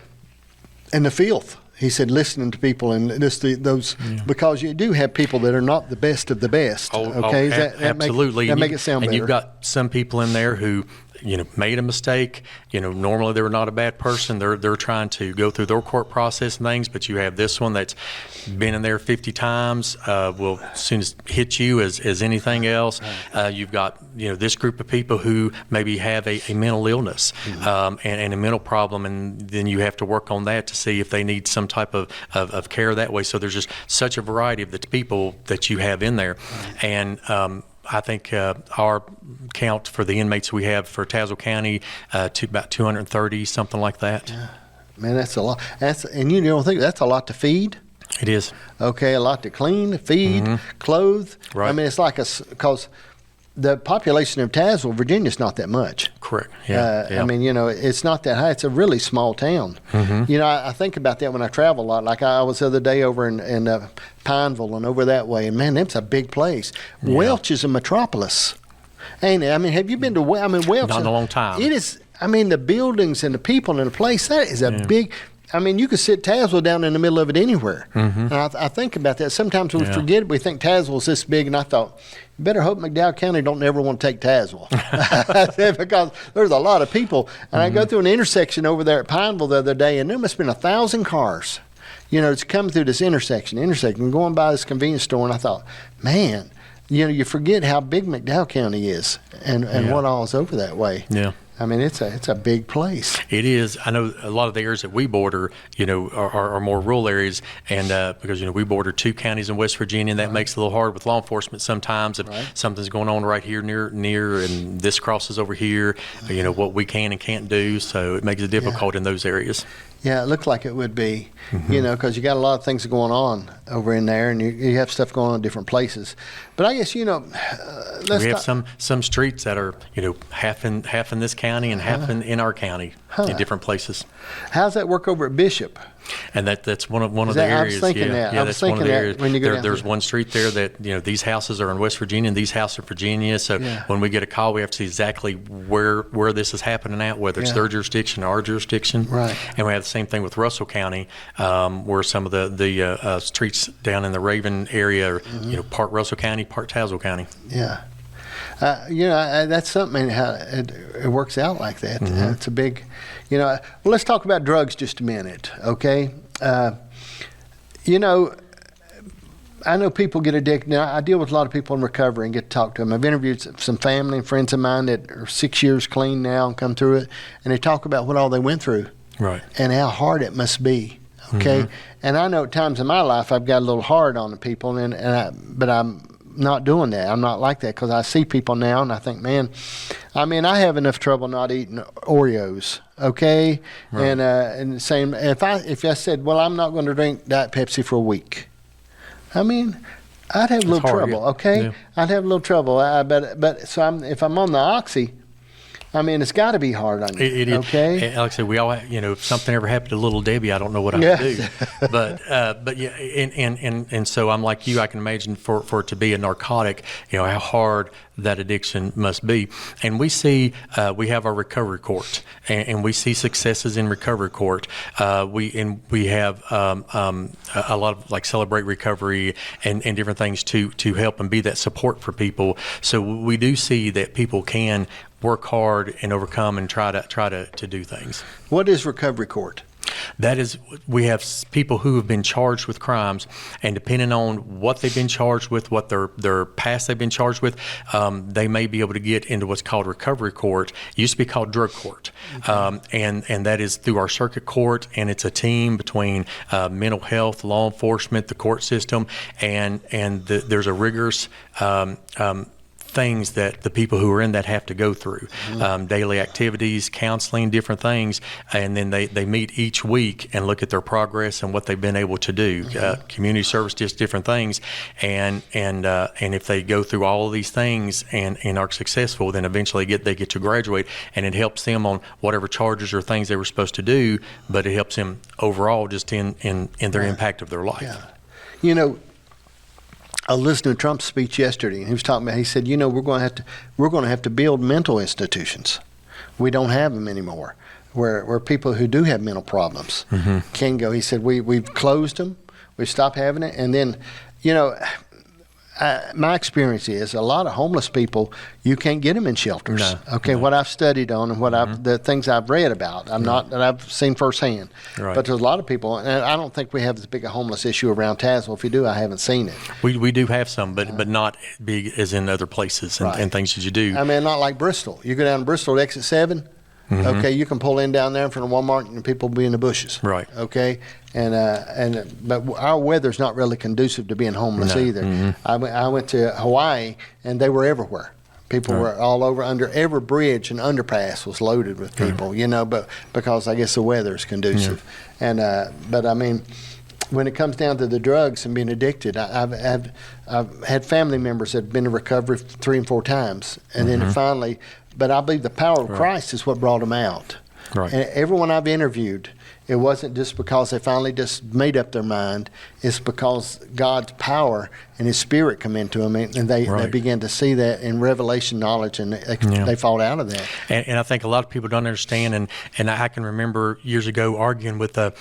and the filth. He said, listening to people and those because you do have people that are not the best of the best. Okay, absolutely. That make it sound better. And you've got some people in there who made a mistake. Normally they were not a bad person. They're trying to go through their court process and things, but you have this one that's been in there 50 times, will as soon as hit you as anything else. You've got, this group of people who maybe have a mental illness and a mental problem, and then you have to work on that to see if they need some type of care that way. So there's just such a variety of the people that you have in there. And I think our count for the inmates we have for Tazewell County to about 230, something like that. Yeah. Man, that's a lot. And you don't think that's a lot to feed? It is. Okay, a lot to clean, feed, clothe. Right. I mean, it's like because the population of Tazewell, Virginia, is not that much. Correct. Yeah. I mean, it's not that high. It's a really small town. I think about that when I travel a lot. Like I was the other day over in Pineville and over that way, and man, that's a big place. Yeah. Welch is a metropolis, ain't it? I mean, have you been to Welch? Not in a long time. It is. I mean, the buildings and the people and the place, that is a big. I mean, you could sit Tazewell down in the middle of it anywhere. And I think about that. Sometimes we forget it. We think Tazewell's this big, and I thought, you better hope McDowell County don't ever want to take Tazewell. Because there's a lot of people. And I go through an intersection over there at Pineville the other day, and there must have been 1,000 cars. It's coming through this intersection, going by this convenience store, and I thought, man, you forget how big McDowell County is and what all is over that way. Yeah. I mean, it's a big place. It is. I know a lot of the areas that we border, are more rural areas, and because we border 2 counties in West Virginia, and that makes it a little hard with law enforcement sometimes. If something's going on right here near, and this crosses over here, what we can and can't do, so it makes it difficult in those areas. Yeah, it looked like it would be, Mm-hmm. because you got a lot of things going on over in there, and you have stuff going on in different places. But I guess, let's We have some streets that are, half in this county and half in our county in different places. How's that work over at Bishop? And that's one of Is the that- I was areas. thinking yeah, that. yeah, I was that's one of thinking the that areas. when you go down There's through- one street there that these houses are in West Virginia and these houses are in Virginia. So Yeah. when we get a call, we have to see exactly where this is happening at, whether it's Yeah. their jurisdiction or our jurisdiction. Right. And we have the same thing with Russell County, where some of the streets down in the Raven area are, part Russell County, part Tazewell County. Yeah. That's something how it works out like that. Mm-hmm. It's a big, well, let's talk about drugs just a minute, okay? I know people get addicted. Now, I deal with a lot of people in recovery and get to talk to them. I've interviewed some family and friends of mine that are 6 years clean now and come through it, and they talk about what all they went through. Right. And how hard it must be, okay? Mm-hmm. And I know at times in my life I've got a little hard on the people, but I'm not doing that. I'm not like that because I see people now and I think, man, I have enough trouble not eating Oreos, okay? Right. And saying if I said, well, I'm not going to drink Diet Pepsi for a week, I'd have a little hard, trouble, yeah. okay? Yeah. I'd have a little trouble. But if I'm on the Oxy, it's got to be hard on you, It is. okay? And like I said, we all, if something ever happened to little Debbie, I don't know what I would do. But yeah, and so I'm like you. I can imagine for it to be a narcotic, how hard that addiction must be. And we see, we have our recovery court, and we see successes in recovery court. We have a lot of like Celebrate Recovery and different things to help and be that support for people. So we do see that people can work hard and overcome and try to do things. What is recovery court? That is, we have people who have been charged with crimes, and depending on what they've been charged with, what their past they've been charged with, they may be able to get into what's called recovery court. It used to be called drug court, and that is through our circuit court, and it's a team between mental health, law enforcement, the court system, and there's a rigorous things that the people who are in that have to go through, daily activities, counseling, different things, and then they meet each week and look at their progress and what they've been able to do, community service, just different things, and if they go through all of these things and are successful, then eventually they get to graduate, and it helps them on whatever charges or things they were supposed to do, but it helps them overall just in their impact of their life. Yeah. I listened to Trump's speech yesterday, and he was talking about. He said, we're going to have to build mental institutions. We don't have them anymore, where people who do have mental problems can go. He said, we've closed them, we've stopped having it, and then, my experience is a lot of homeless people, you can't get them in shelters. No, okay, no. what I've studied on and what the things I've read about, that I've seen firsthand. Right. But there's a lot of people, and I don't think we have as big a homeless issue around Tazewell. If you do, I haven't seen it. We do have some, but not big as in other places and things that you do. Not like Bristol. You go down to Bristol at exit 7. Okay, you can pull in down there in front of Walmart and people will be in the bushes. Right. Okay, but our weather's not really conducive to being homeless either. I went to Hawaii and they were everywhere. People were all over. Under every bridge and underpass was loaded with people. But because I guess the weather's conducive. But when it comes down to the drugs and being addicted, I've had family members that have been in recovery 3 and 4 times, and then finally. But I believe the power of Christ is what brought them out. Right. And everyone I've interviewed, it wasn't just because they finally just made up their mind. It's because God's power and His Spirit come into them, and they began to see that in revelation knowledge, and they fall out of that. And I think a lot of people don't understand. And I can remember years ago arguing with a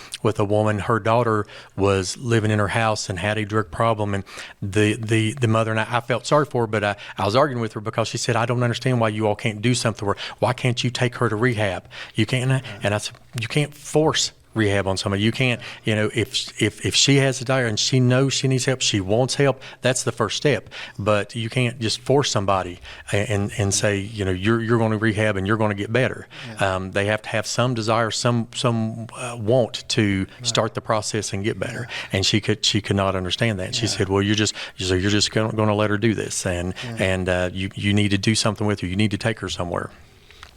woman. Her daughter was living in her house and had a drug problem, and the mother and I felt sorry for her, but I was arguing with her because she said, "I don't understand why you all can't do something for her. Why can't you take her to rehab? You can't." And I said, "You can't force rehab on somebody. You can't, if she has a desire and she knows she needs help, she wants help, that's the first step. But you can't just force somebody and say, you're going to rehab and you're going to get better. They have to have some desire, some want to start the process and get better. And she could not understand that. She said, well, you're just going to let her do this, and you need to do something with her. You need to take her somewhere.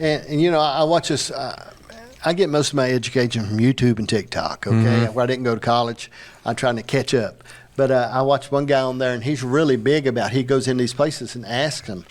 And I watch this. I get most of my education from YouTube and TikTok, okay? Where I didn't go to college, I'm trying to catch up. But I watched one guy on there, and he's really big about, he goes in these places and asks them,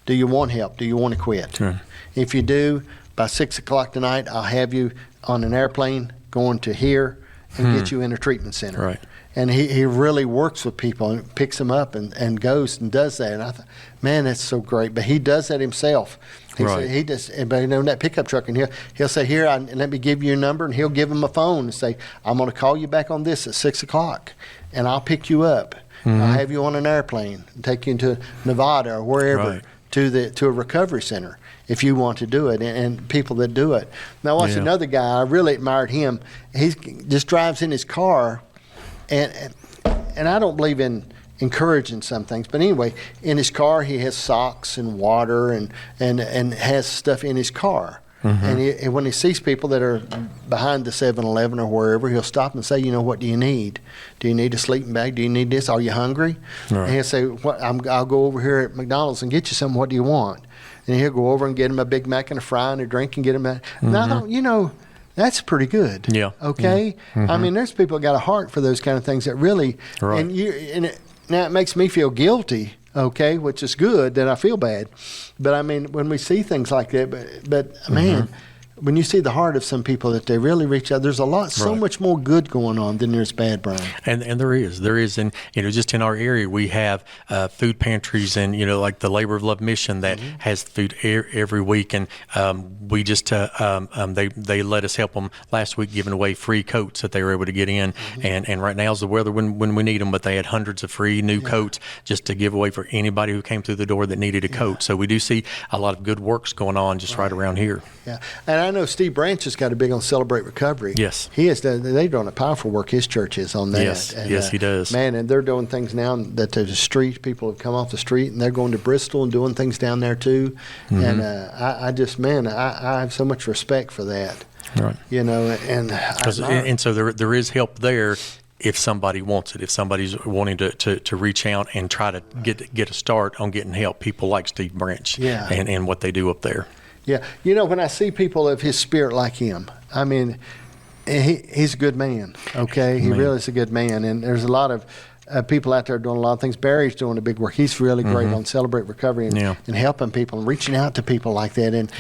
do you want help? Do you want to quit? Sure. If you do, by 6 o'clock tonight, I'll have you on an airplane going to here and get you in a treatment center. Right. And he really works with people and picks them up and goes and does that. And I thought, man, that's so great. But he does that himself. Right. He just, but you know, in that pickup truck, and he'll say, here, let me give you a number, and he'll give him a phone and say, I'm going to call you back on this at 6 o'clock, and I'll pick you up. I'll have you on an airplane and take you into Nevada or wherever Right. to a recovery center if you want to do it, and people that do it. Now, I watched another guy. I really admired him. He just drives in his car, and I don't believe in encouraging some things, but anyway, in his car he has socks and water and has stuff in his car. And when he sees people that are behind the 7-Eleven or wherever, he'll stop and say, you know, what do you need? Do you need a sleeping bag? Do you need this? Are you hungry? Right. And he'll say, I'll go over here at McDonald's and get you something. What do you want? And he'll go over and get him a Big Mac and a fry and a drink and get him a... And I thought, you know, that's pretty good. Yeah. Okay? I mean, there's people that got a heart for those kind of things that really... Right. Now, it makes me feel guilty, okay, which is good that I feel bad. But, I mean, when we see things like that, but man, when you see the heart of some people that they really reach out, there's so Right. much more good going on than there's bad, Brian. And there is, and you know, just in our area, we have food pantries, and you know, like the Labor of Love Mission that has food every week, and we just they let us help them last week, giving away free coats that they were able to get in, and right now's the weather when we need them, but they had hundreds of free new coats just to give away for anybody who came through the door that needed a coat. So we do see a lot of good works going on just right around here. Yeah, and I know Steve Branch has got a big on Celebrate Recovery. Yes. He has done, they're doing a powerful work, his church is on that. Yes, and, yes, he does. Man, and they're doing things now that the street, people have come off the street, and they're going to Bristol and doing things down there too. And I just, man, I have so much respect for that. Right. You know, and So there is help there if somebody wants it, if somebody's wanting to reach out and try to get a start on getting help, people like Steve Branch and what they do up there. Yeah, you know, when I see people of his spirit like him, I mean, he's a good man, okay? He really is a good man, and there's a lot of people out there doing a lot of things. Barry's doing a big work. He's really great on Celebrate Recovery and helping people and reaching out to people like that. And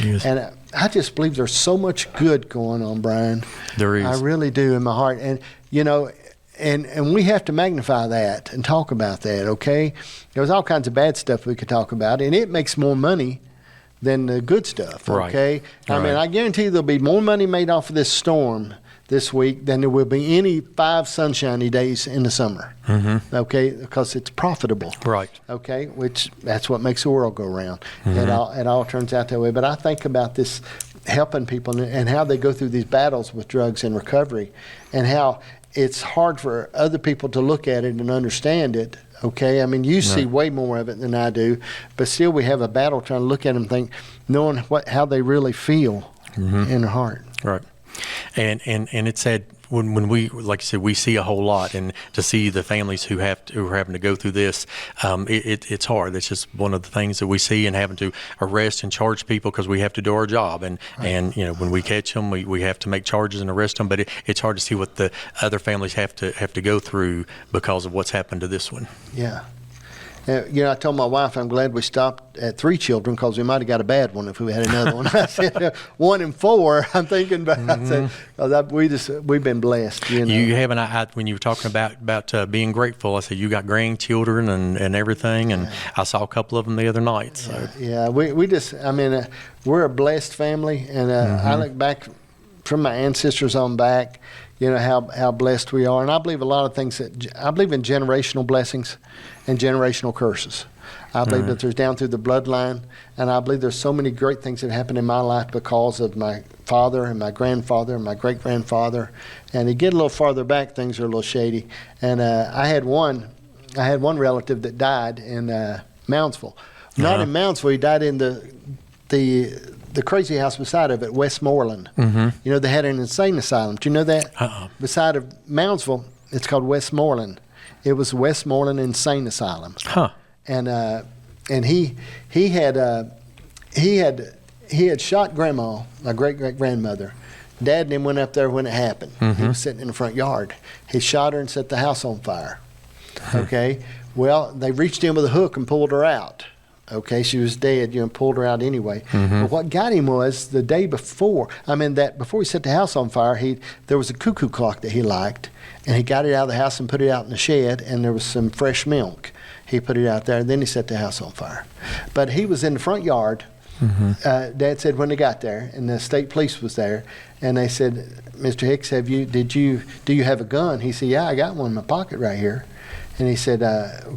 I just believe there's so much good going on, Brian. There is. I really do in my heart. And, you know, and we have to magnify that and talk about that, okay? There's all kinds of bad stuff we could talk about, and it makes more money than the good stuff, okay? I mean, I guarantee there'll be more money made off of this storm this week than there will be any 5 sunshiny days in the summer, okay? Because it's profitable, right? Okay, which that's what makes the world go round. It all turns out that way. But I think about this helping people and how they go through these battles with drugs and recovery, and how it's hard for other people to look at it and understand it. Okay, I mean, you see way more of it than I do, but still we have a battle trying to look at them, knowing how they really feel in their heart. Right, and it's sad when we, like I said, we see a whole lot, and to see the families who are having to go through this, it's hard. It's just one of the things that we see, and having to arrest and charge people because we have to do our job, and you know, when we catch them, we have to make charges and arrest them. But it's hard to see what the other families have to go through because of what's happened to this one. Yeah. You know, I told my wife I'm glad we stopped at 3 children because we might have got a bad one if we had another one. I said 1 and 4. I'm thinking about. I said, we've been blessed. You know, you haven't. When you were talking about being grateful, I said you got grandchildren and everything, and I saw a couple of them the other night. So. Yeah, we just. I mean, we're a blessed family, and I look back from my ancestors on back. You know how blessed we are, and I believe a lot of things I believe in generational blessings and generational curses. I believe that there's down through the bloodline, and I believe there's so many great things that happened in my life because of my father and my grandfather and my great grandfather. And to get a little farther back, things are a little shady. And I had one relative that died in Moundsville. Not in Moundsville, he died in the crazy house beside of it, Westmoreland. You know, they had an insane asylum. Do you know that? Beside of Moundsville, it's called Westmoreland. It was Westmoreland Insane Asylum. And he had shot Grandma, my great grandmother, Dad and him went up there when it happened. He was sitting in the front yard. He shot her and set the house on fire. Okay. Well, they reached in with a hook and pulled her out. Okay, she was dead, pulled her out anyway. But what got him was the day before, before he set the house on fire, there was a cuckoo clock that he liked, and he got it out of the house and put it out in the shed, and there was some fresh milk. He put it out there, and then he set the house on fire. But he was in the front yard. Dad said when they got there, and the state police was there, and they said, Mr. Hicks, do you have a gun? He said, yeah, I got one in my pocket right here. And he said,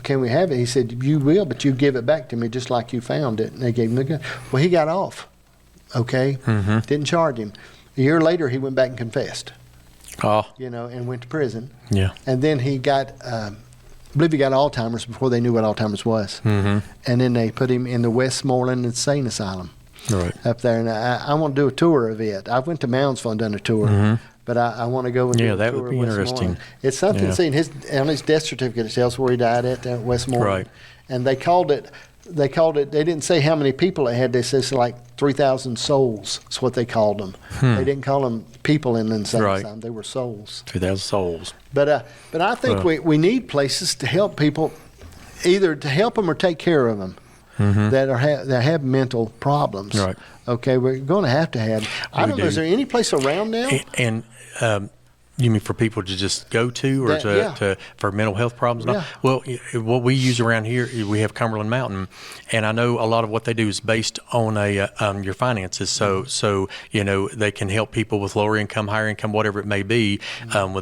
can we have it? He said, you will, but you give it back to me just like you found it. And they gave him the gun. Well, he got off, okay? Didn't charge him. A year later, he went back and confessed, and went to prison. Yeah. And then he got, I believe he got Alzheimer's before they knew what Alzheimer's was. And then they put him in the Westmoreland Insane Asylum up there. And I want to do a tour of it. I went to Moundsville and done a tour. But I want to go and do a that tour would be of interesting. Westmoreland. It's something to see. On his death certificate, it tells where he died at there at Westmoreland. And they called it, they didn't say how many people they had. They said like 3,000 souls. That's what they called them. They didn't call them people in the insane asylum. They were souls. 2,000 souls. But I think we need places to help people, either to help them or take care of them that have mental problems. Okay, we're going to have. I don't know, is there any place around now? And you mean for people to just go to, or for mental health problems? Yeah. Well, what we use around here, we have Cumberland Mountain, and I know a lot of what they do is based on your finances. So they can help people with lower income, higher income, whatever it may be,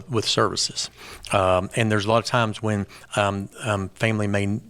with services. And there's a lot of times when family may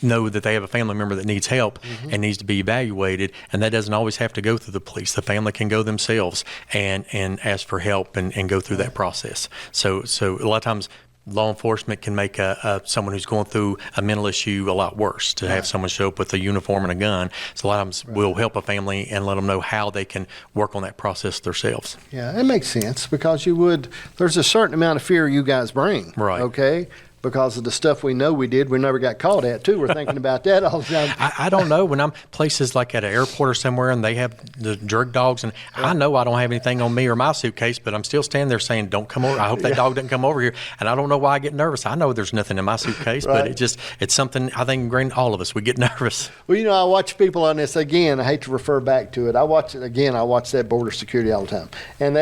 know that they have a family member that needs help and needs to be evaluated, and that doesn't always have to go through the police. The family can go themselves and ask for help and go through that process. So a lot of times law enforcement can make someone who's going through a mental issue a lot worse to have someone show up with a uniform and a gun. So a lot of times we'll help a family and let them know how they can work on that process themselves. Yeah, it makes sense because there's a certain amount of fear you guys bring. Okay? Because of the stuff we know we did, we never got caught at, too. We're thinking about that all the time. I don't know. When I'm places like at an airport or somewhere and they have the drug dogs, and I know I don't have anything on me or my suitcase, but I'm still standing there saying, don't come over. I hope that dog doesn't come over here. And I don't know why I get nervous. I know there's nothing in my suitcase, but it's something I think ingrained in all of us. We get nervous. Well, I watch people on this, again, I hate to refer back to it. I watch that border security all the time. And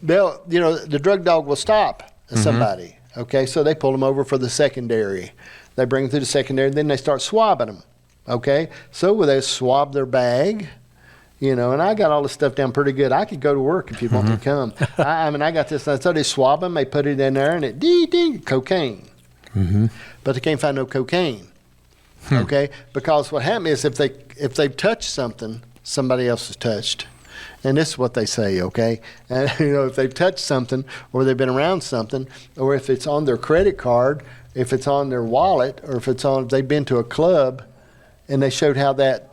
they'll, the drug dog will stop somebody. Okay, so they pull them over for the secondary. They bring them through the secondary, and then they start swabbing them. Okay, so they swab their bag, and I got all this stuff down pretty good. I could go to work if you want me to come. I got this. So they swab them, they put it in there, and it cocaine. But they can't find no cocaine. Okay, because what happened is if they've touched something somebody else has touched. And this is what they say, okay? And, if they've touched something or they've been around something, or if it's on their credit card, if it's on their wallet, or if they've been to a club and they showed how that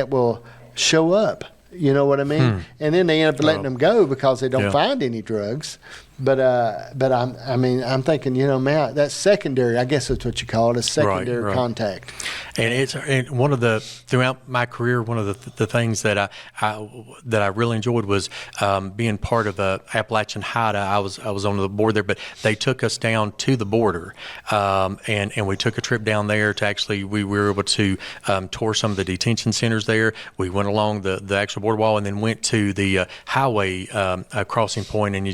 will show up. You know what I mean? And then they end up letting them go because they don't find any drugs. But I'm thinking, man, that's secondary. I guess that's what you call it, a secondary contact. And throughout my career, one of the things that I really enjoyed was being part of Appalachian HIDA. I was on the board there, but they took us down to the border, and we took a trip down there to we were able to tour some of the detention centers there. We went along the actual border wall and then went to the highway crossing point, and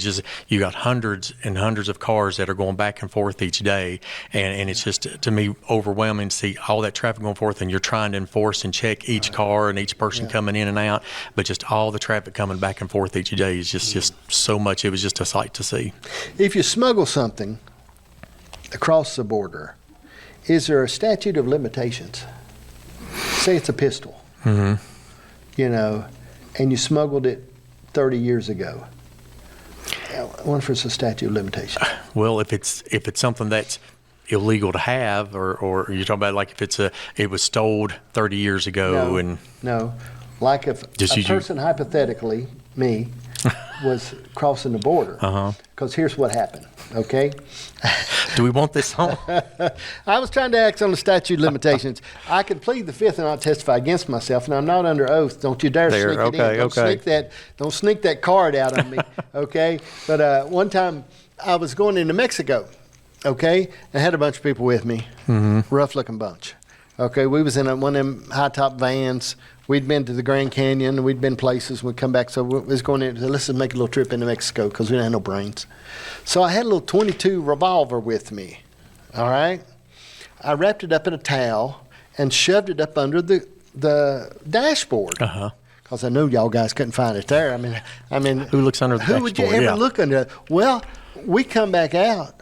you got hundreds and hundreds of cars that are going back and forth each day, and it's just, to me, overwhelming to see all that traffic going forth, and you're trying to enforce and check each car and each person coming in and out, but just all the traffic coming back and forth each day is just so much. It was just a sight to see. If you smuggle something across the border, is there a statute of limitations? Say it's a pistol, and you smuggled it 30 years ago. I wonder if it's a statute of limitations. Well, if it's something that's illegal to have, or you're talking about like if it was stolen 30 years ago, No, like if a person, hypothetically, me, was crossing the border. Because here's what happened, okay? Do we want this on? I was trying to act on the statute of limitations. I could plead the fifth and not testify against myself, and I'm not under oath. Don't you dare sneak it in. Don't sneak that card out on me, okay? But one time I was going into Mexico, okay? I had a bunch of people with me, rough-looking bunch. Okay, we was in one of them high-top vans. We'd been to the Grand Canyon. We'd been places. We'd come back. So we was going in. Let's just make a little trip into Mexico because we didn't have no brains. So I had a little .22 revolver with me. All right. I wrapped it up in a towel and shoved it up under the dashboard. Because I knew y'all guys couldn't find it there. I mean, who looks under the dashboard? Who would you ever look under? Well, we come back out.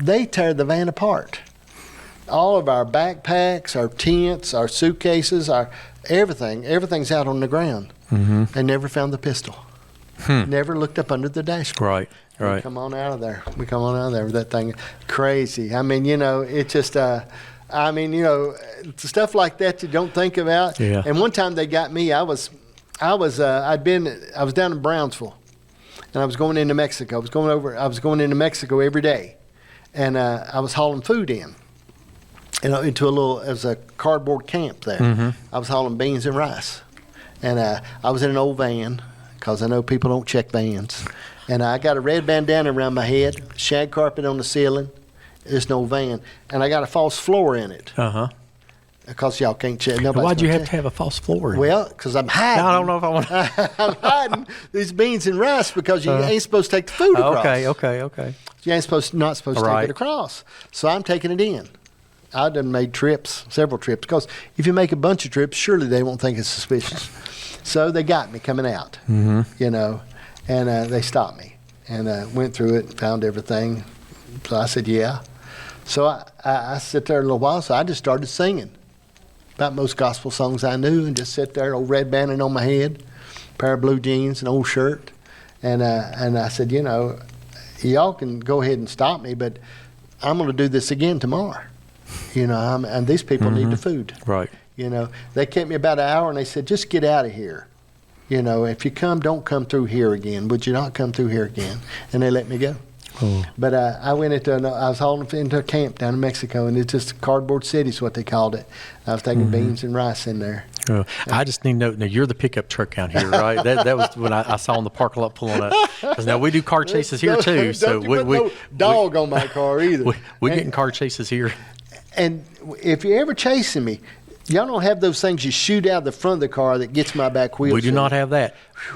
They tear the van apart. All of our backpacks, our tents, our suitcases, our everything's out on the ground. They never found the pistol. Never looked up under the dashboard. Right. We come on out of there with that thing. Crazy. I mean, it just, stuff like that you don't think about. Yeah. And one time they got me. I was down in Brownsville, and I was going into Mexico. I was going into Mexico every day, and I was hauling food in. Into a cardboard camp there. I was hauling beans and rice. And I was in an old van, because I know people don't check vans. And I got a red bandana around my head, shag carpet on the ceiling. It's an old van. And I got a false floor in it. Because y'all can't check. Why'd you have to have a false floor? Well, because I'm hiding. I don't know if I want I'm hiding these beans and rice because you ain't supposed to take the food across. Okay. You ain't not supposed to take it across. So I'm taking it in. I done made several trips, because if you make a bunch of trips, surely they won't think it's suspicious. So they got me coming out, and they stopped me and went through it and found everything. So I said, yeah. So I sit there a little while, so I just started singing about most gospel songs I knew, and just sit there, old red bandana on my head, pair of blue jeans, an old shirt, and I said, y'all can go ahead and stop me, but I'm going to do this again tomorrow. And these people need the food. Right. They kept me about an hour, and they said, just get out of here. If you come, don't come through here again. Would you not come through here again? And they let me go. Oh. But I was hauling into a camp down in Mexico, and it's just cardboard city is what they called it. I was taking beans and rice in there. Oh. I just need to know, now you're the pickup truck out here, right? that was when I saw in the parking lot pulling up. Because now we do car chases here too. Don't you put no dog on my car either. We getting car chases here. And if you're ever chasing me, y'all don't have those things you shoot out the front of the car that gets my back wheel. We do not have that.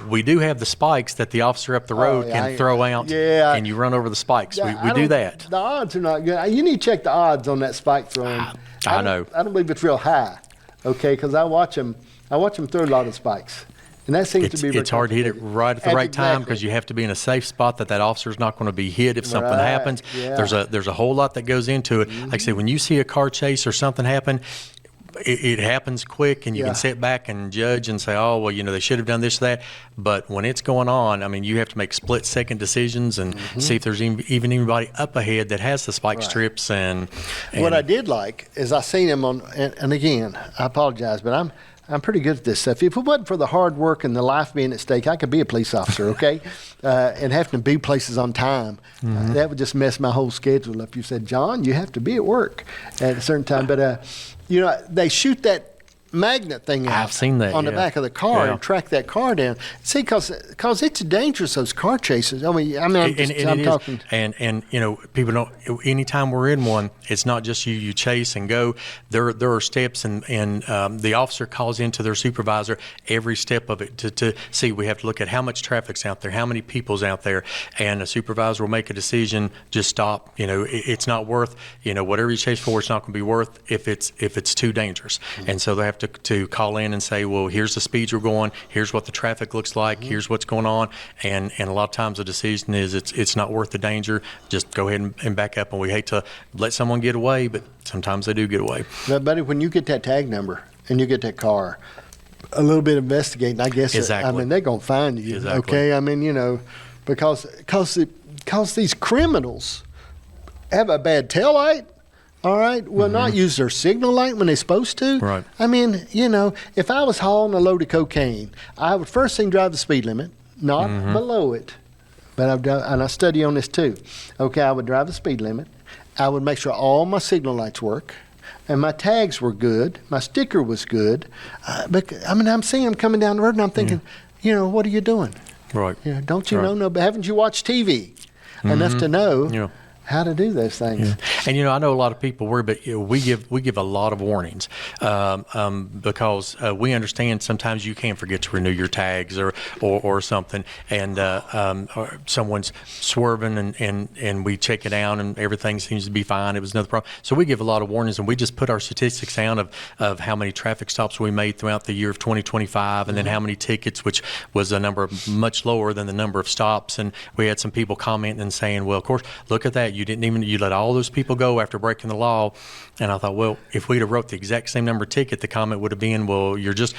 We do have the spikes that the officer up the road can throw out, and you run over the spikes. We do that. The odds are not good. You need to check the odds on that spike throwing. I know. I don't believe it's real high, okay, because I watch them throw a lot of spikes. And that seems to be it's hard to hit it right at the right time, because you have to be in a safe spot that officer's not going to be hit if something happens. Yeah. There's a whole lot that goes into it. Like I say, when you see a car chase or something happen, it happens quick, and you can sit back and judge and say, oh, well, they should have done this or that. But when it's going on, you have to make split-second decisions and see if there's even anybody up ahead that has the spike strips. And what I did like is I seen him on, and again, I apologize, but I'm pretty good at this stuff. If it wasn't for the hard work and the life being at stake, I could be a police officer, okay? And having to be places on time. That would just mess my whole schedule up. You said, John, you have to be at work at a certain time. But, they shoot that magnet thing out. I've seen that, on the back of the car and track that car down. See, because it's dangerous, those car chases. I'm talking. And people don't. Anytime we're in one, it's not just you chase and go. There are steps, and the officer calls into their supervisor every step of it to see. We have to look at how much traffic's out there, how many people's out there, and the supervisor will make a decision. Just stop. It's not worth. Whatever you chase for, it's not going to be worth if it's too dangerous. And so they have to call in and say, well, here's the speeds we're going, here's what the traffic looks like, here's what's going on, and a lot of times the decision is it's not worth the danger, just go ahead and back up. And we hate to let someone get away, but sometimes they do get away. But buddy, when you get that tag number and you get that car, a little bit of investigating, I guess, exactly. They're going to find you, exactly. Okay? Because these criminals have a bad taillight. All right. Will not use their signal light when they're supposed to. Right. If I was hauling a load of cocaine, I would first thing drive the speed limit. not below it. But I've done, and I study on this too. Okay, I would drive the speed limit. I would make sure all my signal lights work, and my tags were good. My sticker was good. But I mean, I'm seeing them coming down the road, and I'm thinking, what are you doing? Right. Don't you know? No, but haven't you watched TV enough to know? Yeah. How to do those things. Yeah. And I know a lot of people worry, but we give a lot of warnings because we understand sometimes you can forget to renew your tags or something, and or someone's swerving and we check it out and everything seems to be fine. It was another problem. So we give a lot of warnings, and we just put our statistics down of how many traffic stops we made throughout the year of 2025, and then how many tickets, which was a number much lower than the number of stops. And we had some people commenting and saying, well, of course, look at that. You let all those people go after breaking the law. And I thought, well, if we'd have wrote the exact same number of ticket, the comment would have been, well, you're just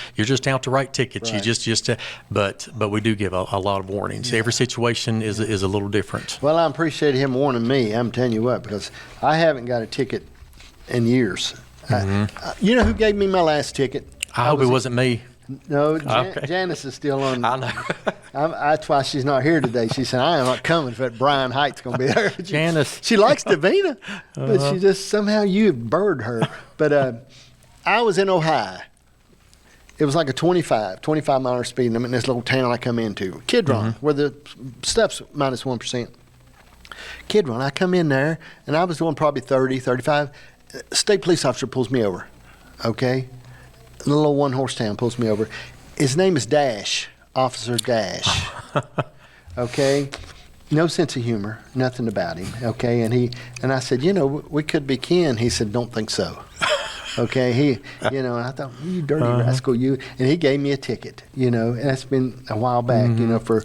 out to write tickets. Right. You just but we do give a lot of warnings. Yeah. Every situation is a little different. Well, I appreciate him warning me. I'm telling you what, because I haven't got a ticket in years. You know who gave me my last ticket? I hope it wasn't me. No, Janice is still on. I know. That's why she's not here today. She said, I am not coming if Brian Hieatt's going to be there. Janice. She likes Davina, but she just somehow you bird her. But I was in Ohio. It was like a 25 mile speed limit in this little town I come into. Kidron, where the stuff's minus 1%. Kidron, I come in there, and I was doing probably 30, 35. State police officer pulls me over, okay? A little one-horse town pulls me over. His name is Dash, Officer Dash. Okay, no sense of humor, nothing about him. Okay, and I said, we could be kin. He said, don't think so. Okay, and I thought, you dirty rascal, you. And he gave me a ticket. And that's been a while back. For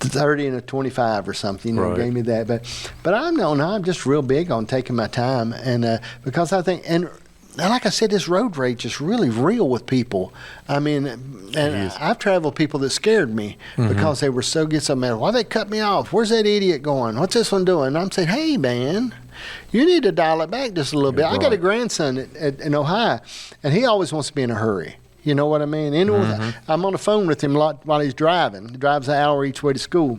30 and a 25 or something. Right. Gave me that, but I'm just real big on taking my time, and because I think and. Now, like I said, this road rage is really real with people. I mean, and I've traveled with people that scared me because they were so mad. Why they cut me off? Where's that idiot going? What's this one doing? And I'm saying, hey, man, you need to dial it back just a little bit. Right. I got a grandson in Ohio, and he always wants to be in a hurry. You know what I mean? I'm on the phone with him a lot while he's driving. He drives an hour each way to school.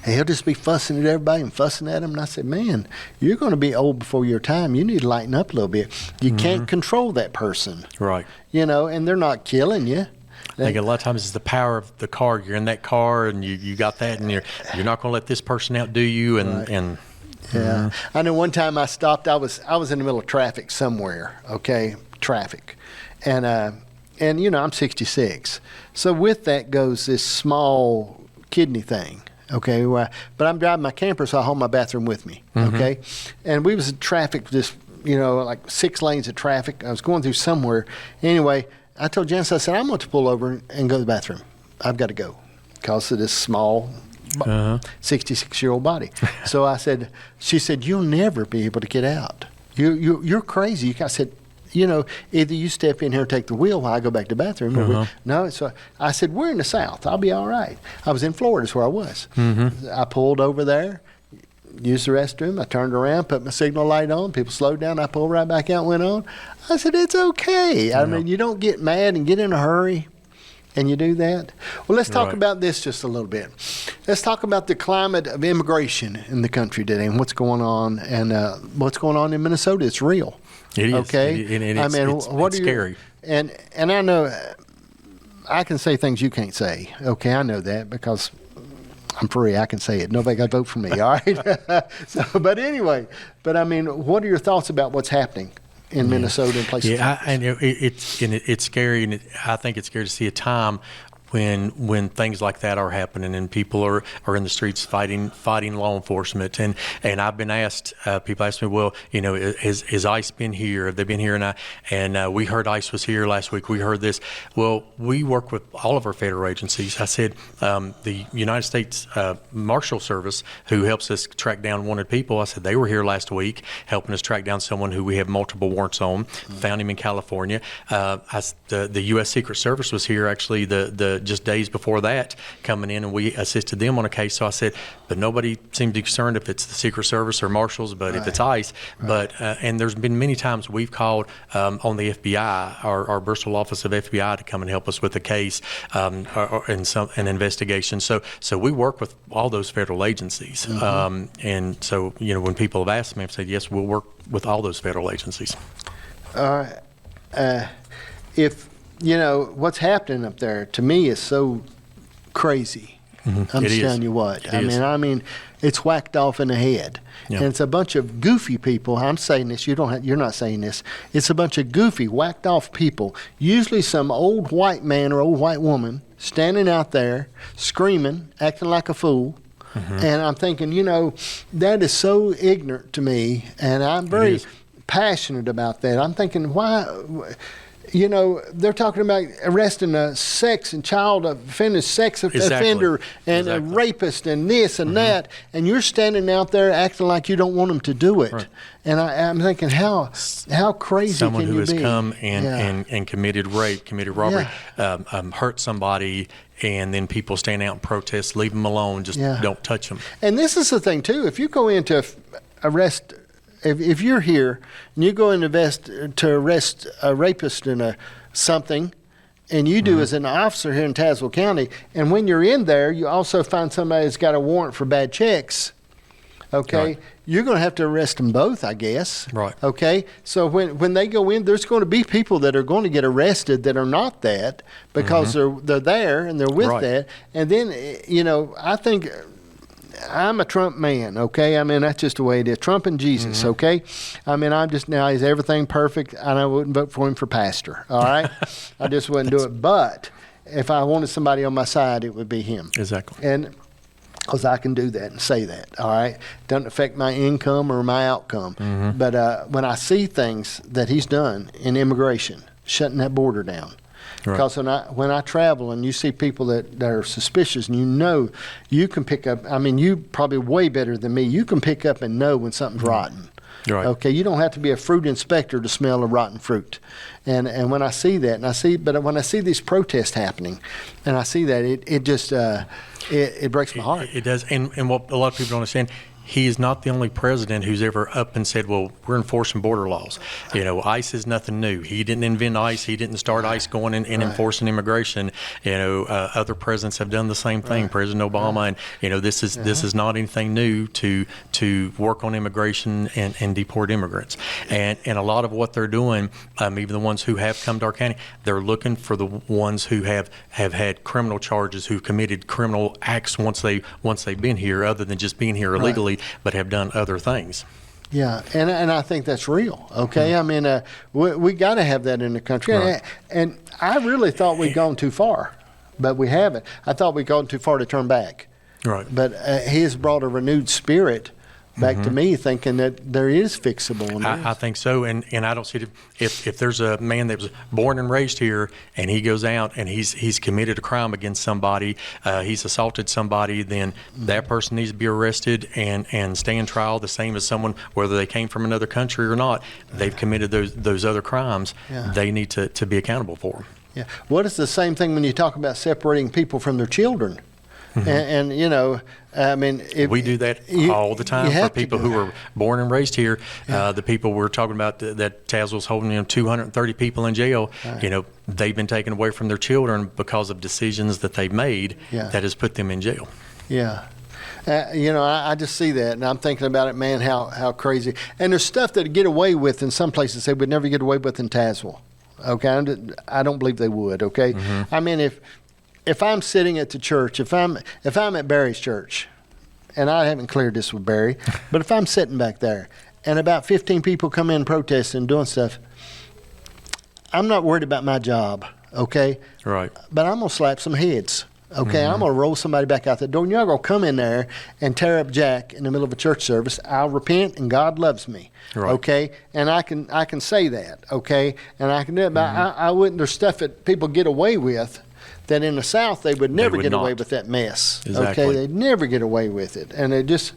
And he'll just be fussing at everybody and fussing at them. And I said, man, you're going to be old before your time. You need to lighten up a little bit. You can't control that person. Right. And they're not killing you. I think a lot of times it's the power of the car. You're in that car and you got that, and you're not going to let this person outdo you. And yeah. I know one time I stopped. I was in the middle of traffic somewhere, okay, And I'm 66. So with that goes this small kidney thing. Okay, but I'm driving my camper, so I hold my bathroom with me. Okay, and we was in traffic, just like 6 lanes of traffic. I was going through somewhere. Anyway, I told Janice, I said, I'm going to pull over and go to the bathroom. I've got to go because of this small 66-year-old body. So she said, you'll never be able to get out. You're crazy. I said, either you step in here and take the wheel while I go back to the bathroom. No, so I said, we're in the South. I'll be all right. I was in Florida is where I was. I pulled over there, used the restroom. I turned around, put my signal light on. People slowed down. I pulled right back out and went on. I said, it's okay. I mean, you don't get mad and get in a hurry. And you do that? Well, let's talk about this just a little bit. Let's talk about the climate of immigration in the country today and what's going on. And what's going on in Minnesota, it's real. It is. Okay? It's scary. And I know I can say things you can't say. Okay, I know that because I'm free. I can say it. Nobody got to vote for me, all right? But anyway, I mean, what are your thoughts about what's happening in Minnesota and places? Yeah, it's scary, and I think it's scary to see a time when things like that are happening and people are in the streets fighting law enforcement. And I've been asked, people ask me, well, has ICE been here? Have they been here? And we heard ICE was here last week. We heard this. Well, we work with all of our federal agencies. I said the United States Marshal Service, who helps us track down wanted people, I said they were here last week helping us track down someone who we have multiple warrants on, found him in California. The U.S. Secret Service was here, actually, the just days before that coming in, and we assisted them on a case. So I said, but nobody seemed to be concerned if it's the Secret Service or Marshals, but if it's ICE. But and there's been many times we've called on the FBI, our Bristol office of FBI, to come and help us with a case or an investigation. So we work with all those federal agencies. And so, when people have asked me, I've said, yes, we'll work with all those federal agencies. If, what's happening up there, to me, is so crazy. I'm just telling you what. I mean, it's whacked off in the head. Yeah. And it's a bunch of goofy people. I'm saying this. You're not saying this. It's a bunch of goofy, whacked off people. Usually some old white man or old white woman standing out there screaming, acting like a fool. And I'm thinking, that is so ignorant to me. And I'm very passionate about that. I'm thinking, why? They're talking about arresting a sex and child offender, offender and a rapist and this and that, and you're standing out there acting like you don't want them to do it. Right. And I'm thinking, how crazy someone can who you has be? Come and committed rape, committed robbery, hurt somebody, and then people stand out and protest, leave them alone, just don't touch them. And this is the thing too. If you go into arrest. If you're here and you go and to arrest a rapist in something, and you do as an officer here in Tazewell County, and when you're in there, you also find somebody that's got a warrant for bad checks, okay, you're going to have to arrest them both, I guess. Right. Okay, so when they go in, there's going to be people that are going to get arrested that are not that because they're there and they're with that. And then, I think... I'm a Trump man, okay? I mean, that's just the way it is. Trump and Jesus, okay? I mean, he's everything perfect, and I wouldn't vote for him for pastor, all right? I just wouldn't do it. But if I wanted somebody on my side, it would be him. Exactly. And because I can do that and say that, all right? Doesn't affect my income or my outcome. But when I see things that he's done in immigration, shutting that border down, because when I travel and you see people that are suspicious, and you can pick up, I mean, you probably way better than me, you can pick up and know when something's rotten. Right. Okay, you don't have to be a fruit inspector to smell a rotten fruit. And when I see that, but when I see these protests happening, and I see that, it just, it breaks my heart. It does, and what a lot of people don't understand, he is not the only president who's ever up and said, well, we're enforcing border laws. ICE is nothing new. He didn't invent ICE. He didn't start ICE going and enforcing immigration. Other presidents have done the same thing. President Obama, and this is not anything new to work on immigration and deport immigrants. And a lot of what they're doing, even the ones who have come to our county, they're looking for the ones who have had criminal charges, who've committed criminal acts once they've been here, other than just being here illegally. But have done other things. Yeah, and I think that's real, okay? I mean, we got to have that in the country. Right. And I really thought we'd gone too far, but we haven't. I thought we'd gone too far to turn back. Right. But he has brought a renewed spirit back to me, thinking that there is fixable. I think so, and I don't see it. If there's a man that was born and raised here, and he goes out and he's committed a crime against somebody, he's assaulted somebody, then that person needs to be arrested and stand trial, the same as someone, whether they came from another country or not, they've committed those other crimes. They need to be accountable for them. Yeah. What is the same thing when you talk about separating people from their children? And I mean, we do that all the time for people who are born and raised here. The people we're talking about that Tazewell's holding 230 people in jail. They've been taken away from their children because of decisions that they've made that has put them in jail. Yeah. I just see that, and I'm thinking about it, man, how crazy. And there's stuff that get away with in some places they would never get away with in Tazewell. Okay, I don't believe they would. Okay, I mean, if I'm sitting at the church, if I'm at Barry's church, and I haven't cleared this with Barry, but if I'm sitting back there and about 15 people come in protesting and doing stuff, I'm not worried about my job, okay? Right. But I'm going to slap some heads, okay? I'm going to roll somebody back out the door, and you're not going to come in there and tear up Jack in the middle of a church service. I'll repent, and God loves me, okay? And I can say that, okay? And I can do it, but I wouldn't. There's stuff that people get away with that in the South they would never get away with that mess. Exactly. Okay, they'd never get away with it. And they just,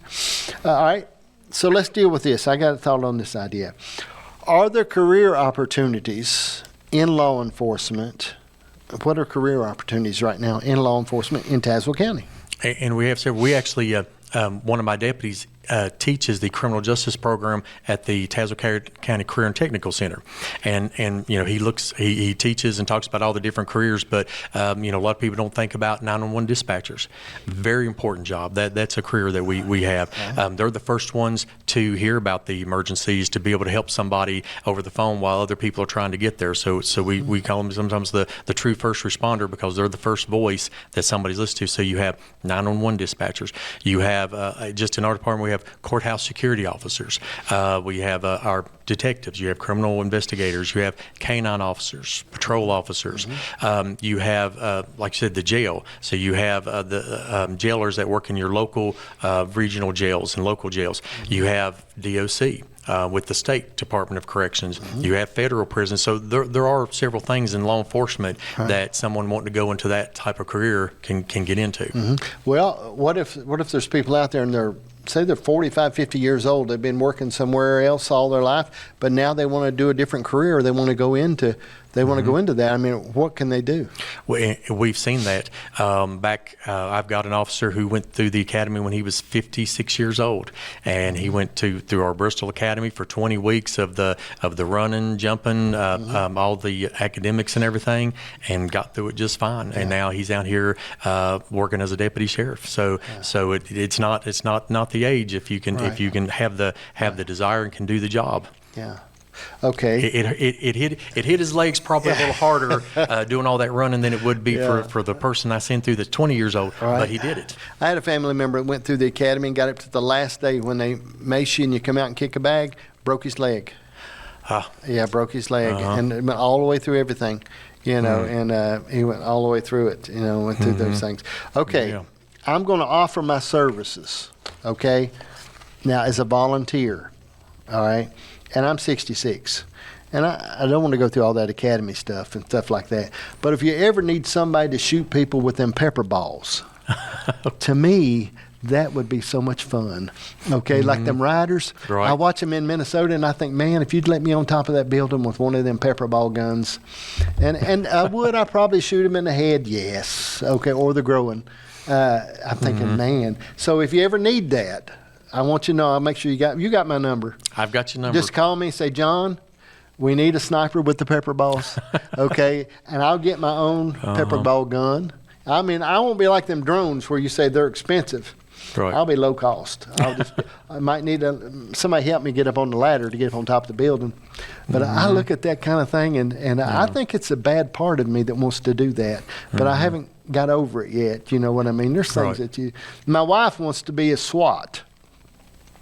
all right, so let's deal with this. I got a thought on this idea. Are there career opportunities in law enforcement what are career opportunities right now in law enforcement in Tazewell County? And we have several. We actually, one of my deputies teaches the criminal justice program at the Tazewell County Career and Technical Center, and he teaches and talks about all the different careers. But a lot of people don't think about 911 dispatchers. Very important job. That's a career that we have. They're the first ones to hear about the emergencies, to be able to help somebody over the phone while other people are trying to get there. So we call them sometimes the true first responder, because they're the first voice that somebody's listening to. So you have 911 dispatchers. You have just in our department, we have courthouse security officers. We have our detectives. You have criminal investigators. You have canine officers, patrol officers. You have, like I said, the jail. So you have the jailers that work in your local regional jails and local jails. You have DOC. With the State Department of Corrections. You have federal prisons. So there are several things in law enforcement that someone wanting to go into that type of career can get into. Well, what if there's people out there and they're 45, 50 years old, they've been working somewhere else all their life, but now they want to do a different career, or they want to go into that. I mean, what can they do? We've seen that. I've got an officer who went through the academy when he was 56 years old, and he went through our Bristol Academy for 20 weeks of the running, jumping, all the academics and everything, and got through it just fine. And now he's out here working as a deputy sheriff. So it's not the age if you can have the desire and can do the job. Yeah. Okay. It hit his legs probably a little harder doing all that running than it would be for the person I sent through that's 20 years old, but he did it. I had a family member that went through the academy and got up to the last day when they mace you and you come out and kick a bag, broke his leg. Broke his leg, and it went all the way through everything, and he went all the way through it, went through those things. Okay, I'm going to offer my services, okay, now as a volunteer, all right? And I'm 66, and I don't want to go through all that academy stuff and stuff like that. But if you ever need somebody to shoot people with them pepper balls, to me, that would be so much fun. Okay, like them riders. Right. I watch them in Minnesota, and I think, man, if you'd let me on top of that building with one of them pepper ball guns, and I'd probably shoot him in the head, yes, okay, or the groin. I'm thinking, man. So if you ever need that, I want you to know, I'll make sure you got my number. I've got your number. Just call me and say, John, we need a sniper with the pepper balls, okay? And I'll get my own pepper ball gun. I mean, I won't be like them drones where you say they're expensive. Right. I'll be low cost. I might need somebody help me get up on the ladder to get up on top of the building. But I look at that kind of thing, and I think it's a bad part of me that wants to do that. But I haven't got over it yet. You know what I mean? There's things that my wife wants to be a SWAT,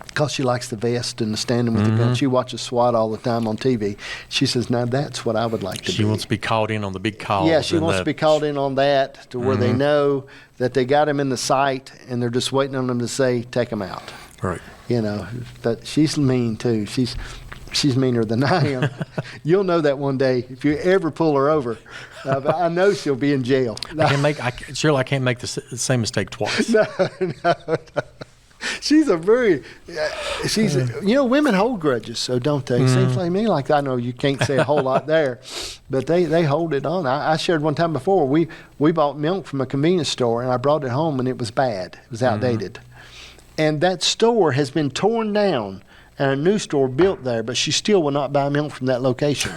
because she likes the vest and the standing with the gun. She watches SWAT all the time on TV. She says, now that's what I would like to be. She wants to be called in on the big calls. Yeah, she wants to be called in on that to where they know that they got him in the sight and they're just waiting on them to say, take him out. Right. But she's mean too. She's meaner than I am. You'll know that one day if you ever pull her over. But I know she'll be in jail. I can't make the same mistake twice. No. Women hold grudges, so don't they? Seems like me, like I know you can't say a whole lot there, but they hold it on. I shared one time before, we bought milk from a convenience store, and I brought it home, and it was bad. It was outdated. And that store has been torn down, and a new store built there, but she still will not buy milk from that location.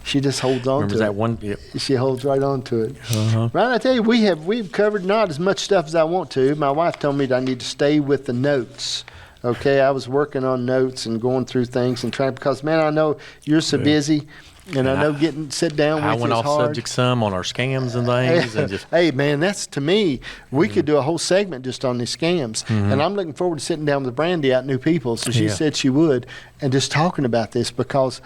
She just holds on to it. That one? Yep. She holds right on to it. Ryan, I tell you, we've covered not as much stuff as I want to. My wife told me that I need to stay with the notes. Okay, I was working on notes and going through things and trying, because, man, I know you're so busy, and I know sit down with you is hard. I went off subject some on our scams and things. Hey, man, that's, to me, we could do a whole segment just on these scams. And I'm looking forward to sitting down with Brandy out New People, so she said she would, and just talking about this, because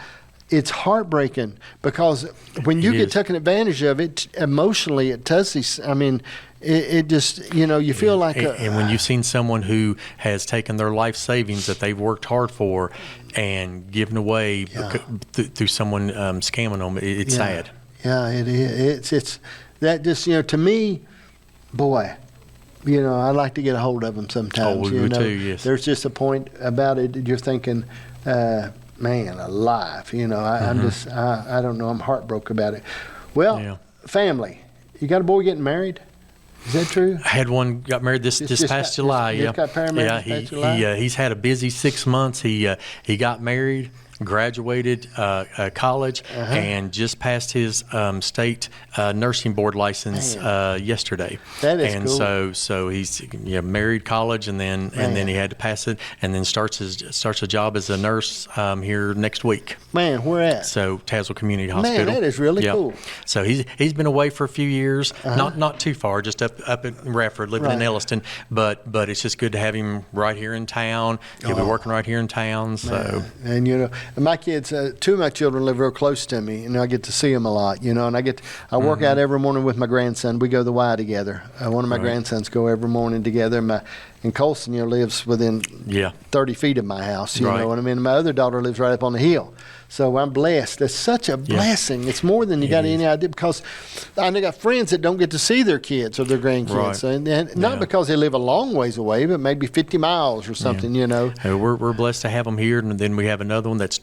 it's heartbreaking, because when you get taken advantage of it emotionally, it does. I mean, it just, you feel like and when you've seen someone who has taken their life savings that they've worked hard for and given away through someone scamming them, it's sad. Yeah, it is. It's that just, to me, boy, I like to get a hold of them sometimes. Oh, we too, yes. There's just a point about it that you're thinking, man, alive. I'm just, I don't know, I'm heartbroken about it. Well, family. You got a boy getting married? Is that true? I had one got married this past July. Just got married this past July? He's had a busy 6 months. He got married, graduated college, and just passed his state nursing board license yesterday. That is and cool. so he's married, college, and then he had to pass it, and then starts a job as a nurse here next week. Man, where at? So Tazewell Community Hospital. Man, that is really Yep. cool. So he's been away for a few years, not too far, just up in Radford, living in Right. Elliston. But it's just good to have him right here in town. He'll be working right here in town. So And my kids, two of my children live real close to me, and I get to see them a lot. And I work out every morning with my grandson. We go the Y together. One of my grandsons go every morning together. And Colson, lives within 30 feet of my house. You know what I mean? My other daughter lives right up on the hill. So I'm blessed. It's such a blessing. It's more than you got any idea, because I got friends that don't get to see their kids or their grandkids. Right. And not because they live a long ways away, but maybe 50 miles or something, We're blessed to have them here, and then we have another one that's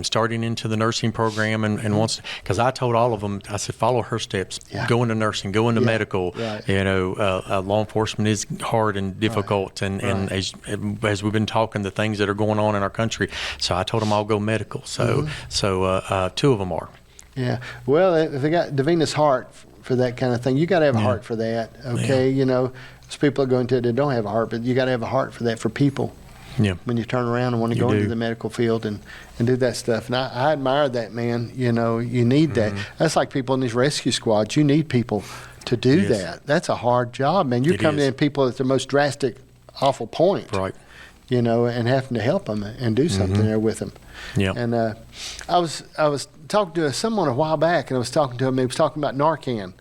starting into the nursing program and wants, because I told all of them, I said, follow her steps, go into nursing, go into medical. Right. Law enforcement is hard and difficult, and as we've been talking, the things that are going on in our country, so I told them I'll go medical. So two of them are. Yeah. Well, if they got Davina's heart for that kind of thing, you got to have a heart for that. Okay. There's people that go into it that don't have a heart, but you got to have a heart for that for people. Yeah. When you turn around and want to go into the medical field and do that stuff. And I admire that, man. You need that. That's like people in these rescue squads. You need people to do that. That's a hard job, man. You're coming in people at the most drastic, awful point. Right. And having to help them and do something there with them. Yeah. And I was talking to someone a while back, and I was talking to him. He was talking about Narcan.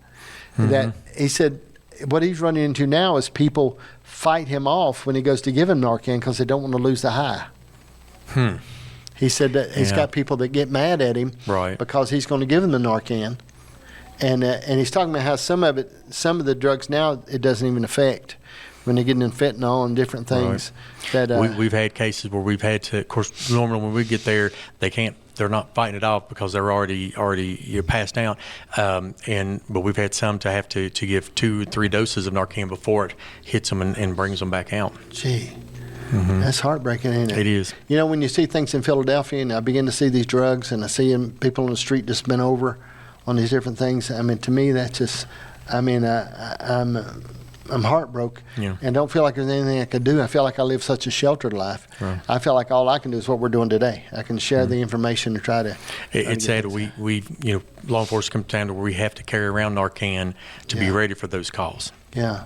That he said what he's running into now is people fight him off when he goes to give him Narcan because they don't want to lose the high. He said that he's got people that get mad at him because he's going to give them the Narcan, and he's talking about how some of the drugs now it doesn't even affect. When they're getting in fentanyl and different things. That we've had cases where we've had to, of course, normally when we get there, they're not fighting it off because they're already passed out. But we've had some to have to give 2 or 3 doses of Narcan before it hits them and brings them back out. Gee, that's heartbreaking, ain't it? It is. When you see things in Philadelphia, and I begin to see these drugs, and I see people on the street just been over on these different things. I mean, to me, that's just, I'm heartbroken and don't feel like there's anything I could do. I feel like I live such a sheltered life. Right. I feel like all I can do is what we're doing today. I can share the information and try to. It's sad. We law enforcement comes down to where we have to carry around Narcan to be ready for those calls. Yeah,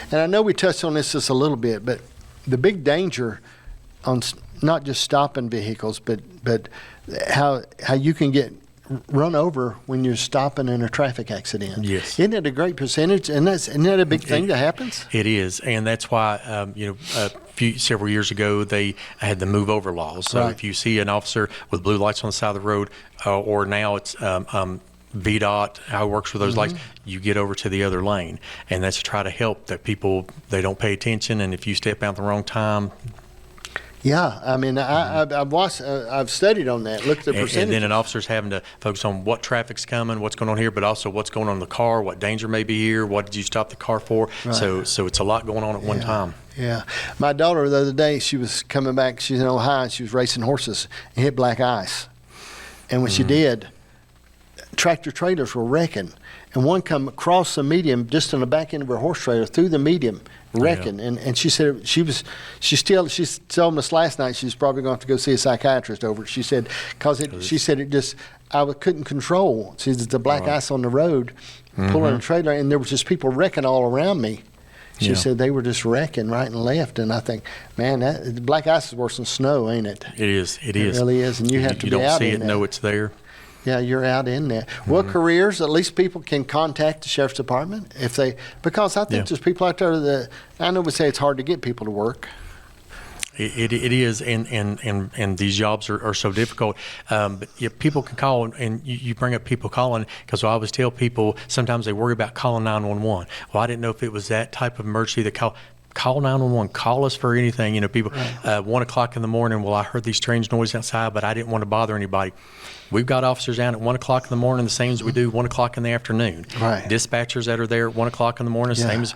and I know we touched on this just a little bit, but the big danger on not just stopping vehicles, but how you can get run over when you're stopping in a traffic accident. Yes. Isn't it a great percentage? And isn't that a big thing that happens? It is, and that's why several years ago they had the move over laws. So if you see an officer with blue lights on the side of the road, or now it's VDOT, how it works with those lights, you get over to the other lane, and that's to try to help that people, they don't pay attention, and if you step out at the wrong time. Yeah, I mean, I've watched, I've studied on that, looked at the percentage. And then an officer's having to focus on what traffic's coming, what's going on here, but also what's going on in the car, what danger may be here, what did you stop the car for? Right. So it's a lot going on at one time. Yeah. My daughter, the other day, she was coming back, she's in Ohio, and she was racing horses and hit black ice. And when she did, tractor trailers were wrecking. And one come across the median, just on the back end of her horse trailer, through the median, wrecking. Yeah. And she said she told us last night she's probably going to have to go see a psychiatrist over it. She said, I couldn't control. She said, the black ice on the road, pulling a trailer, and there was just people wrecking all around me. She said they were just wrecking right and left. And I think, man, that black ice is worse than snow, ain't it? It is. It really is. And you have to be out in that. You don't see it, know it's there. Yeah, you're out in there. What careers, at least people can contact the Sheriff's Department because I think there's people out there that, I know we say it's hard to get people to work. It is, and these jobs are so difficult. But people can call, and you bring up people calling, because I always tell people sometimes they worry about calling 911. Well, I didn't know if it was that type of emergency that call. call 911, call us for anything. You know, people, 1 o'clock in the morning, well, I heard these strange noises outside, but I didn't want to bother anybody. We've got officers down at 1 o'clock in the morning, the same as we do 1 o'clock in the afternoon. Right. Dispatchers that are there at 1 o'clock in the morning, same as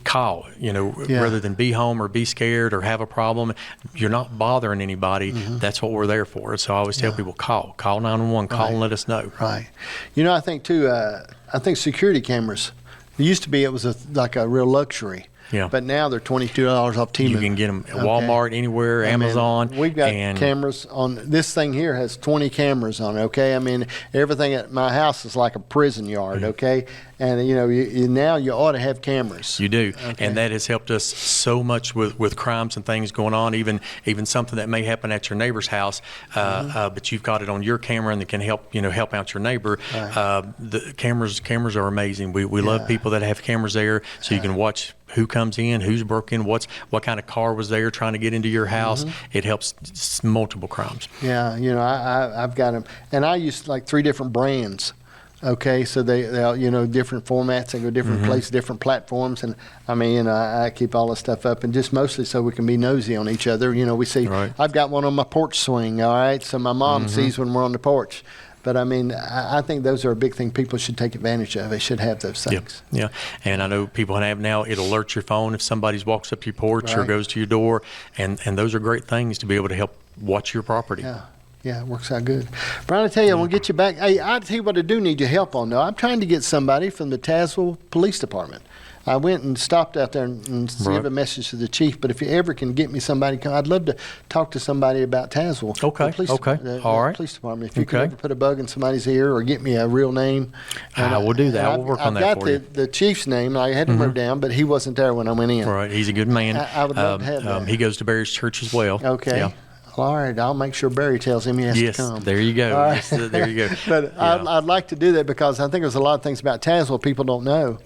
call, you know, rather than be home or be scared or have a problem. You're not bothering anybody. That's what we're there for. So I always tell people, call 911, call and let us know. Right. You know, I think too, I think security cameras, it used to be it was like a real luxury. Yeah. But now they're $22 off Temu. You can get them at Walmart, anywhere, Amazon. We've got cameras on, this thing here has 20 cameras on it, okay? I mean, everything at my house is like a prison yard, okay? And, you know, now you ought to have cameras. You do. Okay. And that has helped us so much with crimes and things going on, even something that may happen at your neighbor's house, but you've got it on your camera and it can help out your neighbor. Right. The cameras are amazing. We love people that have cameras there, so you can watch who comes in, who's broken, what kind of car was there trying to get into your house. It helps multiple crimes. Yeah, you know, I've got them, and I use like 3 different brands. Okay, so they'll, you know, different formats, they go different places, different platforms, and I mean, you know, I keep all this stuff up, and just mostly so we can be nosy on each other. You know, we see, I've got one on my porch swing, all right, so my mom sees when we're on the porch. But I mean, I think those are a big thing people should take advantage of. They should have those things. Yeah, and I know people have now, it alerts your phone if somebody walks up your porch or goes to your door, and those are great things to be able to help watch your property. Yeah, it works out good. Brian, I tell you, I want to get you back. Hey, I tell you what I do need your help on, though. I'm trying to get somebody from the Tazewell Police Department. I went and stopped out there and gave a message to the chief, but if you ever can get me somebody, I'd love to talk to somebody about Tazewell. Okay, all right. Police Department. If you could ever put a bug in somebody's ear or get me a real name. I will do that. We'll work on that for you. I've got the chief's name. I had him wrote down, but he wasn't there when I went in. Right, he's a good man. I would love to have that. He goes to Barry's church as well. Okay. Yeah. All right, I'll make sure Barry tells him he has to come. Yes, there you go. Right. There you go. But I'd like to do that because I think there's a lot of things about Tazewell people don't know.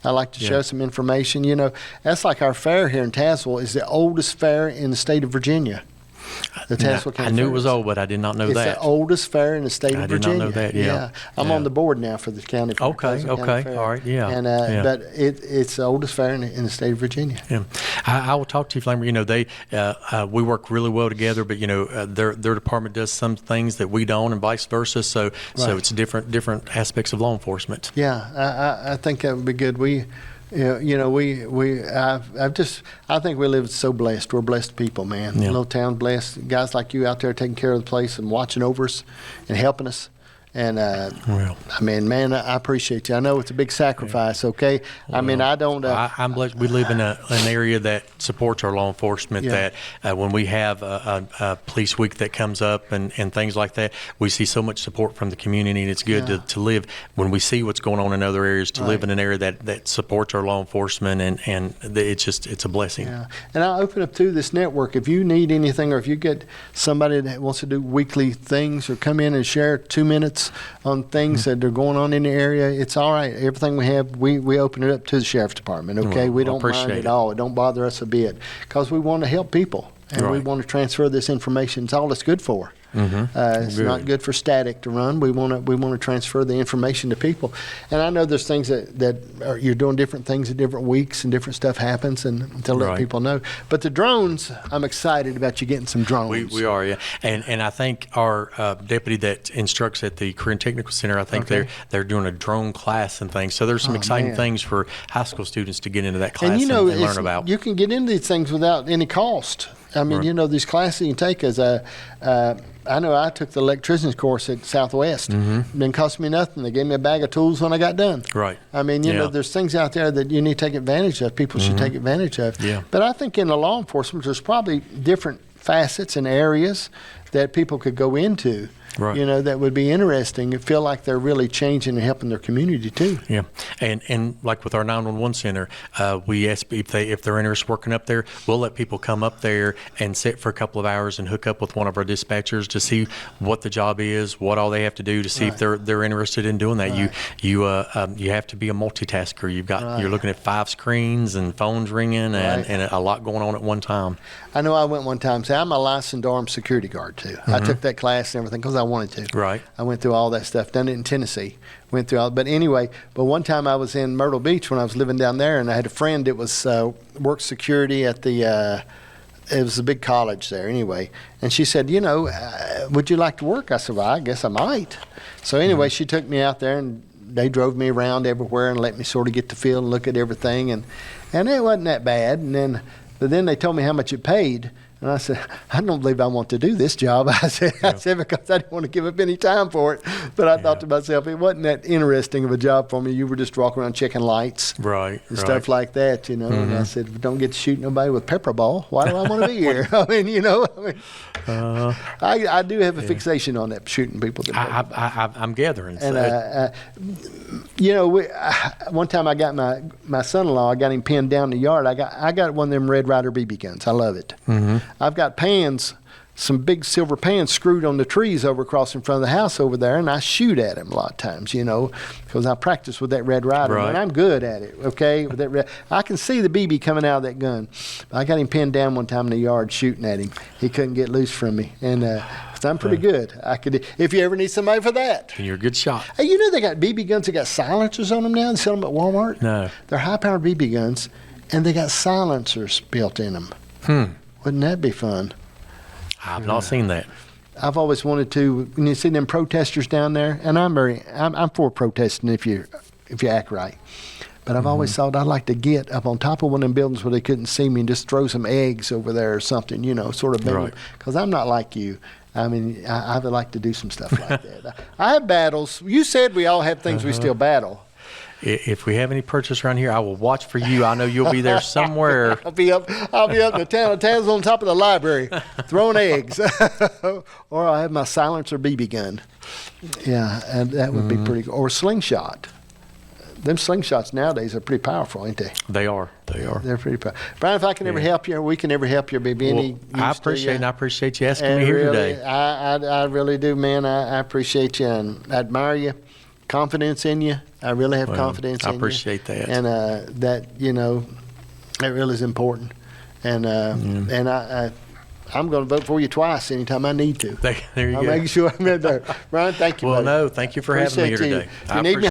I like to show some information. You know, that's like our fair here in Tazewell is the oldest fair in the state of Virginia. The Tazewell County I knew Fair it was old, but I did not know that. It's the oldest fair in the state of Virginia. I did not know that, yeah. I'm on the board now for the county fair. Okay, all right, yeah. And but it's the oldest fair in the state of Virginia. Yeah, I will talk to you, Flamer. You know, we work really well together, but you know, their department does some things that we don't, and vice versa. So it's different aspects of law enforcement. Yeah, I think that would be good. You know, I think we live so blessed. We're blessed people, man. Yeah. Little town blessed. Guys like you out there taking care of the place and watching over us and helping us. And, I mean, man, I appreciate you. I know it's a big sacrifice, okay? Well, I mean, I don't... I'm blessed. We live in an area that supports our law enforcement, that when we have a police week that comes up and things like that, we see so much support from the community, and it's good to live, when we see what's going on in other areas, to live in an area that supports our law enforcement, and it's a blessing. Yeah. And I'll open up through this network. If you need anything, or if you get somebody that wants to do weekly things or come in and share 2 minutes on things that are going on in the area, it's all right. Everything we have, we open it up to the sheriff's department, okay? We don't mind it at all. It don't bother us a bit because we want to help people, and we want to transfer this information. It's all it's good for. It's not good for static to run. We want to transfer the information to people. And I know there's things that you're doing different things at different weeks and different stuff happens, and to let people know. But the drones, I'm excited about you getting some drones. We are, yeah. And I think our deputy that instructs at the Career and Technical Center, I think they're doing a drone class and things. So there's some exciting things for high school students to get into that class and learn about. You can get into these things without any cost. I mean, you know, these classes you can take as I know I took the electrician's course at Southwest. Didn't cost me nothing. They gave me a bag of tools when I got done. Right. I mean, you know, there's things out there that you need to take advantage of. People should take advantage of. Yeah. But I think in the law enforcement, there's probably different facets and areas that people could go into. Right. You know, that would be interesting and feel like they're really changing and helping their community too. Yeah, and like with our 911 center, we ask if they're interested working up there, we'll let people come up there and sit for a couple of hours and hook up with one of our dispatchers to see what the job is, what all they have to do to see if they're interested in doing that. Right. You have to be a multitasker. You're looking at 5 screens and phones ringing and a lot going on at one time. I know I went one time. I'm a licensed armed security guard too. I took that class and everything because I I wanted to. Right. I went through all that stuff. Done it in Tennessee. Went through all. But anyway, one time I was in Myrtle Beach when I was living down there, and I had a friend that was worked security at the. It was a big college there anyway. And she said, would you like to work? I said, well, I guess I might. So anyway, she took me out there and they drove me around everywhere and let me sort of get the feel and look at everything. And it wasn't that bad. But then they told me how much it paid. And I said, I don't believe I want to do this job. I said because I didn't want to give up any time for it. But I thought to myself, it wasn't that interesting of a job for me. You were just walking around checking lights, right, and stuff like that, And I said, don't get to shoot nobody with pepper ball. Why do I want to be here? I do have a fixation on that, shooting people. I'm gathering. And one time I got my son-in-law. I got him pinned down in the yard. I got one of them Red Ryder BB guns. I love it. Mm-hmm. I've got pans, some big silver pans screwed on the trees over across in front of the house over there, and I shoot at them a lot of times, because I practice with that Red Ryder, right. And I'm good at it, okay? With that I can see the BB coming out of that gun. I got him pinned down one time in the yard shooting at him. He couldn't get loose from me, and I'm pretty good. I could, if you ever need somebody for that. And you're a good shot. Hey, they got BB guns that got silencers on them now. They sell them at Walmart. No. They're high-powered BB guns, and they got silencers built in them. Wouldn't that be fun? I've not seen that. I've always wanted to. When you see them protesters down there, and I'm for protesting if you act right. But I've always thought I'd like to get up on top of one of them buildings where they couldn't see me and just throw some eggs over there or something, sort of. Right. Because I'm not like you. I mean, I would like to do some stuff like that. I have battles. You said we all have things we still battle. If we have any purchase around here, I will watch for you. I know you'll be there somewhere. I'll be up in the town of Tazewell on top of the library throwing eggs. Or I'll have my silencer BB gun. Yeah, and that would be pretty cool. Or slingshot. Them slingshots nowadays are pretty powerful, ain't they? They are. They're pretty powerful. Brian, if I can ever help you, or we can ever help you, baby, any I appreciate you asking me here today. I really do, man. I appreciate you and I admire you. Confidence in you. I really have confidence in you. I appreciate that. And that really is important. And I'm going to vote for you twice anytime I need to. There you go. I'll make sure I'm in there. Brian, thank you. Well, buddy. no, thank you for having me here today. If you need me,